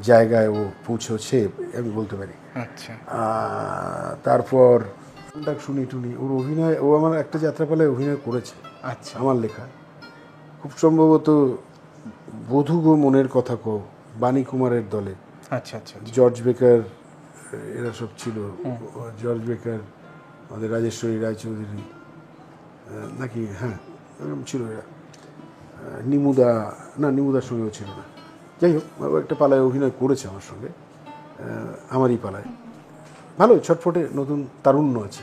[SPEAKER 2] জায়গায় ও পৌঁছেছে আমি বলতে পারি।
[SPEAKER 1] আচ্ছা,
[SPEAKER 2] তারপর ডাক শুনি টুনি, ওর অভিনয়, ও আমার একটা যাত্রাপালায় অভিনয় করেছে।
[SPEAKER 1] আচ্ছা,
[SPEAKER 2] আমার লেখা, খুব সম্ভবত বধূ গো মনের কথা কো, বাণী কুমারের দলে।
[SPEAKER 1] আচ্ছা আচ্ছা,
[SPEAKER 2] জর্জ বেকার এরা সব ছিল, জর্জ বেকার, আমাদের রাজেশ্বরী রায়চৌধুরী নাকি, হ্যাঁ এরকম ছিল এরা, নিমুদার সঙ্গেও ছিল না, যাই হোক একটা পালায় অভিনয় করেছে আমার সঙ্গে, আমারই পালায়। ভালো ছটফটে নতুন তারুণ্য আছে,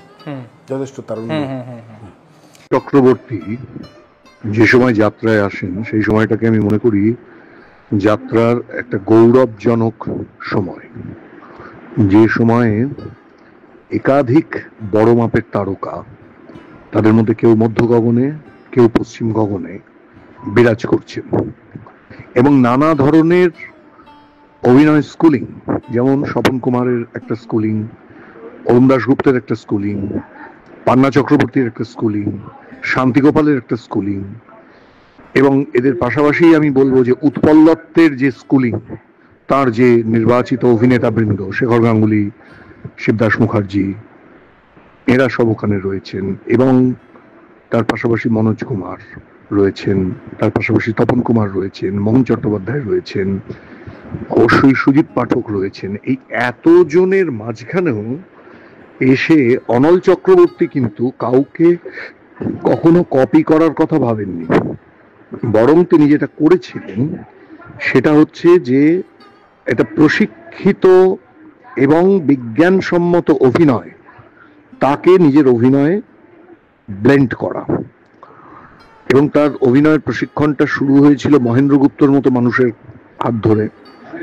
[SPEAKER 2] যথেষ্ট তারুণ্য।
[SPEAKER 4] চক্রবর্তী যে সময় যাত্রায় আসেন, সেই সময়টাকে আমি মনে করি যাত্রার একটা গৌরবজনক সময়, যে সময়ে একাধিক বড় মাপের তারকা, তাদের মধ্যে কেউ মধ্য গগনে, কেউ পশ্চিম গগনে বিরাজ করছেন, এবং নানা ধরনের অভিনয় স্কুলিং, যেমন স্বপন কুমারের একটা স্কুলিং, অরুণ দাশগুপ্তের একটা স্কুলিং, পান্না চক্রবর্তীর একটা স্কুলিং, শান্তিগোপালের একটা স্কুলিং, এবং এদের পাশাপাশি আমি বলবো যে উৎপল দত্তের যে স্কুলিং, তার যে নির্বাচিত অভিনেতাবৃন্দ, শেখর গাঙ্গুলি, শিবদাস মুখার্জি, এরা সব ওখানে রয়েছেন, এবং তার পাশাপাশি মনোজ কুমার রয়েছেন, তার পাশাপাশি তপন কুমার রয়েছেন, মোহন চট্টোপাধ্যায় রয়েছেন, অবশ্যই সুজিত পাঠক রয়েছেন। এই এতজনের মাঝখানেও এসে অনল চক্রবর্তী কিন্তু কাউকে কখনো কপি করার কথা ভাবেননি, বরং তিনি যেটা করেছিলেন সেটা হচ্ছে যে এটা প্রশিক্ষিত এবং বিজ্ঞানসম্মত অভিনয়, তাকে নিজের অভিনয়ে ব্লেন্ড করা। এবং তার অভিনয়ের প্রশিক্ষণটা শুরু হয়েছিল মহেন্দ্র গুপ্তর মতো মানুষের হাত ধরে।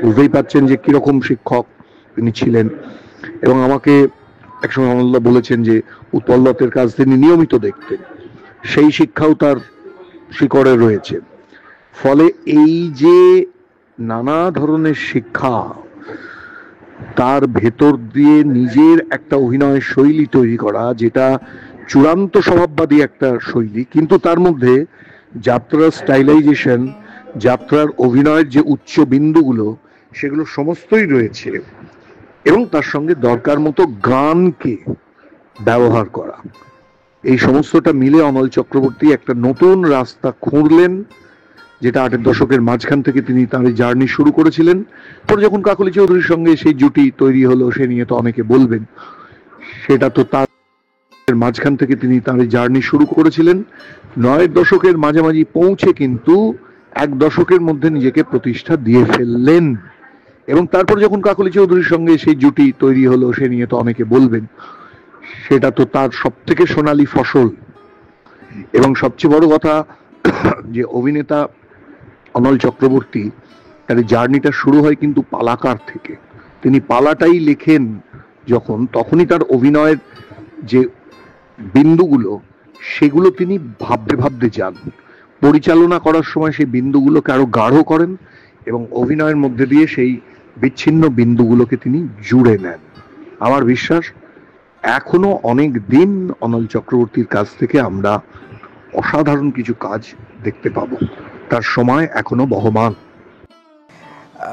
[SPEAKER 4] বুঝতেই পারছেন যে কিরকম শিক্ষক তিনি ছিলেন। এবং আমাকে একসময় অমলদা বলেছেন যে উৎপল দত্তের কাজ তিনি নিয়মিত দেখতেন, সেই শিক্ষাও তার শিকড়ে রয়েছে। ফলে এই যে নানা ধরনের শিক্ষা, তার ভেতর দিয়ে নিজের একটা অভিনয় শৈলী তৈরি করা, যেটা চূড়ান্ত স্বভাববাদী একটা শৈলী, কিন্তু তার মধ্যে যাত্রার স্টাইলাইজেশন, যাত্রার অভিনয়ের যে উচ্চ বিন্দুগুলো, সেগুলো সমস্তই রয়েছে, এবং তার সঙ্গে দরকার মতো গানকে ব্যবহার করা। এই সমস্তটা মিলে অমল চক্রবর্তী একটা নতুন রাস্তা খুঁড়লেন, যেটা 8-এর দশকের মাঝখান থেকে তিনি তার জার্নি শুরু করেছিলেন। পরে যখন কাকলি চৌধুরীর সঙ্গে সেই জুটি তৈরি হলো, সে নিয়ে তো অনেকে বলবেন, সেটা তো তার মাঝখান থেকে তিনি তার জার্নি শুরু করেছিলেন। 9-এর দশকের মাঝামাঝি পৌঁছে কিন্তু 1 দশকের মধ্যে নিজেকে প্রতিষ্ঠা দিয়ে ফেললেন, এবং তারপর যখন কাকলি চৌধুরীর সঙ্গে সেই জুটি তৈরি হলো, সে নিয়ে তো অনেকে বলবেন, সেটা তো তার সব থেকে সোনালী ফসল। এবং সবচেয়ে বড় কথা যে অভিনেতা অনল চক্রবর্তী, তার জার্নিটা শুরু হয় কিন্তু পালাকার থেকে। তিনি পালাটাই লেখেন যখন, তখনই তার অভিনয়ের যে বিন্দুগুলো, সেগুলো তিনি ভাবতে ভাবতে যান, পরিচালনা করার সময় সেই বিন্দুগুলোকে আরো গাঢ় করেন, এবং অভিনয়ের মধ্যে দিয়ে সেই বিচ্ছিন্ন বিন্দুগুলোকে তিনি জুড়ে নেন। আমার বিশ্বাস এখনো অনেক দিন অনল চক্রবর্তীর কাছ থেকে আমরা অসাধারণ কিছু কাজ দেখতে পাবো, তার সময় এখনো বহমান।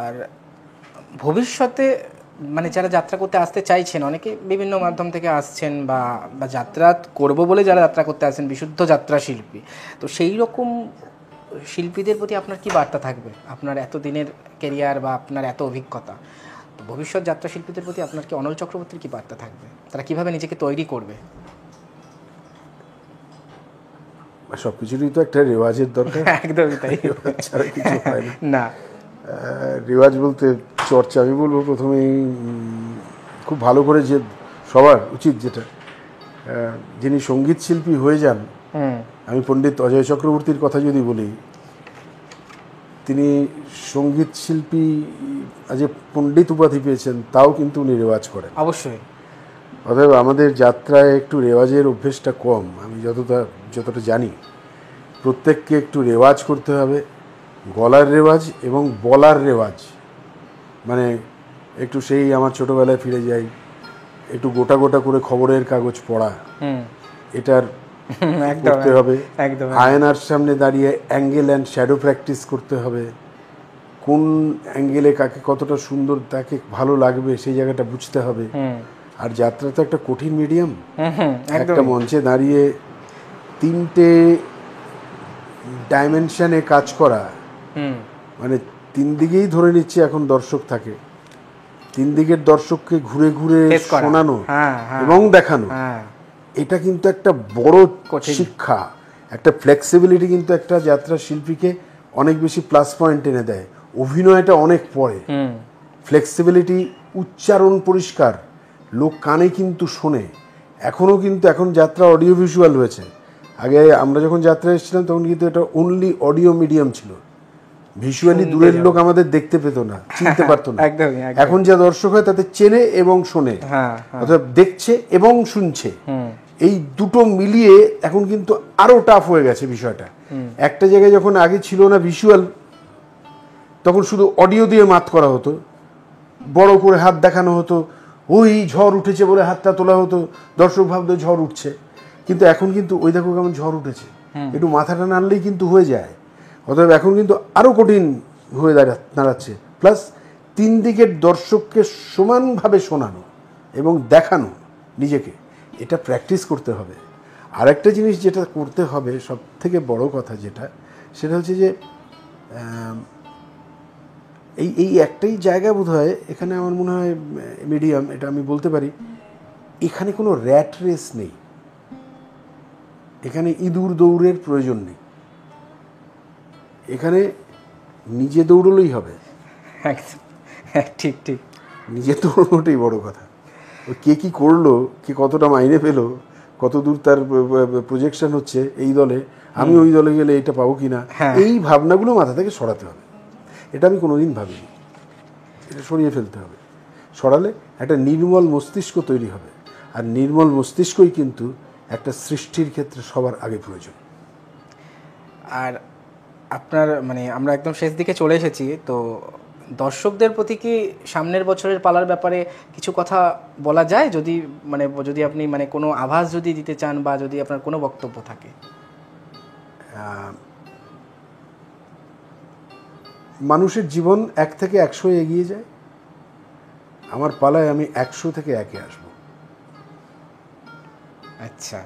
[SPEAKER 1] আর ভবিষ্যতে মানে যারা যাত্রা করতে আসতে চাইছেন, অনেকে বিভিন্ন মাধ্যম থেকে আসছেন, বা যাত্রা করব বলে যারা যাত্রা করতে আসেন, বিশুদ্ধ যাত্রা শিল্পী, তো সেই রকম শিল্পীদের প্রতি আপনার কি বার্তা থাকবে? আপনার এতদিনের ক্যারিয়ার বা আপনার এত অভিজ্ঞতা, তো ভবিষ্যৎ যাত্রা শিল্পীদের প্রতি আপনার কি অনল চক্রবর্তীর কি বার্তা থাকবে? তারা কিভাবে নিজেকে তৈরি করবে?
[SPEAKER 2] সবকিছুরই তো একটা রেওয়াজের দরকার।
[SPEAKER 1] একদমই তাই,
[SPEAKER 2] ছাড়া কিছু হয়
[SPEAKER 1] না।
[SPEAKER 2] রেওয়াজ বলতে চর্চা, আমি বলবো প্রথমেই খুব ভালো করে যে সবার উচিত, যেটা যিনি সঙ্গীত শিল্পী হয়ে যান, আমি পণ্ডিত অজয় চক্রবর্তীর কথা যদি বলি, তিনি সঙ্গীত শিল্পী যে পণ্ডিত উপাধি পেয়েছেন, তাও কিন্তু উনি রেওয়াজ করেন
[SPEAKER 1] অবশ্যই।
[SPEAKER 2] অতএব আমাদের যাত্রায় একটু রেওয়াজের অভ্যেসটা কম, আমি যতটা জানি। প্রত্যেককে একটু রেওয়াজ করতে হবে, গলার রেওয়াজ এবং বলার রেওয়াজ। মানে একটু সেই আমার ছোটোবেলায় ফিরে যাই, একটু গোটা গোটা করে খবরের কাগজ পড়া, এটার করতে হবে। আয়নার সামনে দাঁড়িয়ে অ্যাঙ্গেল অ্যান্ড শ্যাডো প্র্যাকটিস করতে হবে, কোন অ্যাঙ্গেলে কাকে কতটা সুন্দর, তাকে ভালো লাগবে, সেই জায়গাটা বুঝতে হবে। আর যাত্রা তো একটা কঠিন মিডিয়াম, একটা মঞ্চে দাঁড়িয়ে 3টে ডাইমেনশনে কাজ করা, মানে 3 দিকেই ধরে নিচ্ছে এখন দর্শক থাকে, 3 দিকের দর্শককে ঘুরে ঘুরে শোনানো এবং দেখানো, এটা কিন্তু একটা বড় শিক্ষা। একটা ফ্লেক্সিবিলিটি কিন্তু একটা যাত্রা শিল্পীকে অনেক বেশি প্লাস পয়েন্ট এনে দেয়। অভিনয়টা অনেক পরে, ফ্লেক্সিবিলিটি, উচ্চারণ পরিষ্কার, লোক কানে কিন্তু শোনে। এখন যাত্রা অডিও ভিজুয়াল হয়েছে। আগে আমরা যখন যাত্রা এসেছিলাম তখন কিন্তু এটা অনলি অডিও মিডিয়াম ছিল, ভিজুয়ালি দূরের লোক আমাদের দেখতে পেত না, চিনতে পারতো না।
[SPEAKER 1] একদমই।
[SPEAKER 2] এখন যা দর্শক হয় তাতে চেনে এবং শোনে, অর্থাৎ দেখছে এবং শুনছে, এই দুটো মিলিয়ে এখন কিন্তু আরো টাফ হয়ে গেছে বিষয়টা। একটা জায়গায় যখন আগে ছিল না ভিজুয়াল, তখন শুধু অডিও দিয়ে মাত করা হতো, বড় করে হাত দেখানো হতো, ওই ঝড় উঠেছে বলে হাতটা তোলা হতো, দর্শক ভাবতো ঝড় উঠছে। কিন্তু এখন কিন্তু ওই দেখো কেমন ঝড় উঠেছে, একটু মাথাটা নাড়লেই কিন্তু হয়ে যায়। অতএব এখন কিন্তু আরো কঠিন হয়ে দাঁড়াচ্ছে। প্লাস 3 দিকের দর্শককে সমানভাবে শোনানো এবং দেখানো নিজেকে, এটা প্র্যাকটিস করতে হবে। আর একটা জিনিস যেটা করতে হবে, সব থেকে বড় কথা যেটা, সেটা হচ্ছে যে এই একটাই জায়গা বোধ হয় এখানে আমার মনে হয় মিডিয়াম, এটা আমি বলতে পারি, এখানে কোনো র্যাট রেস নেই, এখানে ইঁদুর দৌড়ের প্রয়োজন নেই, এখানে নিজে দৌড়লেই হবে।
[SPEAKER 1] ঠিক ঠিক,
[SPEAKER 2] নিজে দৌড়নোটাই বড় কথা। ওই কে কী করলো, কে কতটা মাইনে পেলো, কত দূর তার প্রজেকশন হচ্ছে এই দলে, আমি ওই দলে গেলে এটা পাবো কিনা, এই ভাবনাগুলো মাথা থেকে সরাতে হবে। এটা আমি কোনোদিন ভাবিনি, এটা সরিয়ে ফেলতে হবে। সরালে একটা নির্মল মস্তিষ্ক তৈরি হবে, আর নির্মল মস্তিষ্কই কিন্তু একটা সৃষ্টির ক্ষেত্রে সবার আগে প্রয়োজন।
[SPEAKER 1] আর আপনার মানে আমরা একদম শেষ দিকে চলে এসেছি, তো দর্শকদের প্রতি কি সামনের বছরের পালার ব্যাপারে কিছু কথা বলা যায়? যদি আপনি মানে কোনো আভাস যদি দিতে চান, বা যদি আপনার কোনো বক্তব্য থাকে।
[SPEAKER 2] মানুষের জীবন 1 থেকে 100 এগিয়ে যায়, আমার পালায় আমি 100 থেকে 1-এ আসবো।
[SPEAKER 1] আচ্ছা,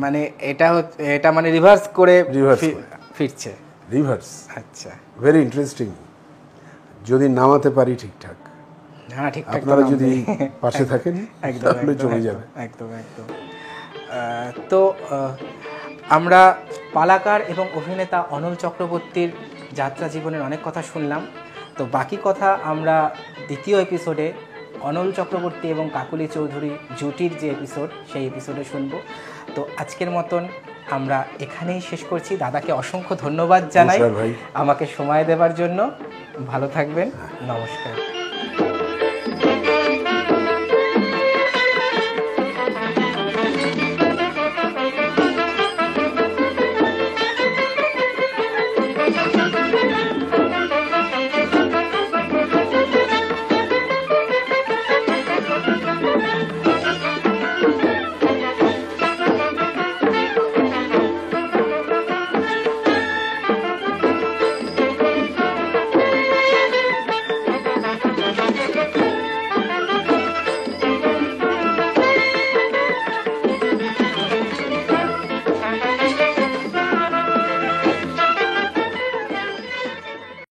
[SPEAKER 1] মানে এটা মানে রিভার্স করে ফিরছে।
[SPEAKER 2] রিভার্স।
[SPEAKER 1] আচ্ছা,
[SPEAKER 2] ভেরি ইন্টারেস্টিং। যদি নামাতে পারি ঠিকঠাক,
[SPEAKER 1] হ্যাঁ ঠিকঠাক,
[SPEAKER 2] আপনারা যদি পাশে থাকেন তাহলে চলে যাবে।
[SPEAKER 1] একদম। তো আমরা পালাকার এবং অভিনেতা অনল চক্রবর্তীর যাত্রা জীবনের অনেক কথা শুনলাম। তো বাকি কথা আমরা দ্বিতীয় এপিসোডে অনল চক্রবর্তী এবং কাকলি চৌধুরী জুটির যে এপিসোড, সেই এপিসোডে শুনবো। তো আজকের মতন আমরা এখানেই শেষ করছি। দাদাকে অসংখ্য ধন্যবাদ জানাই আমাকে সময় দেওয়ার জন্য। ভালো থাকবেন, নমস্কার।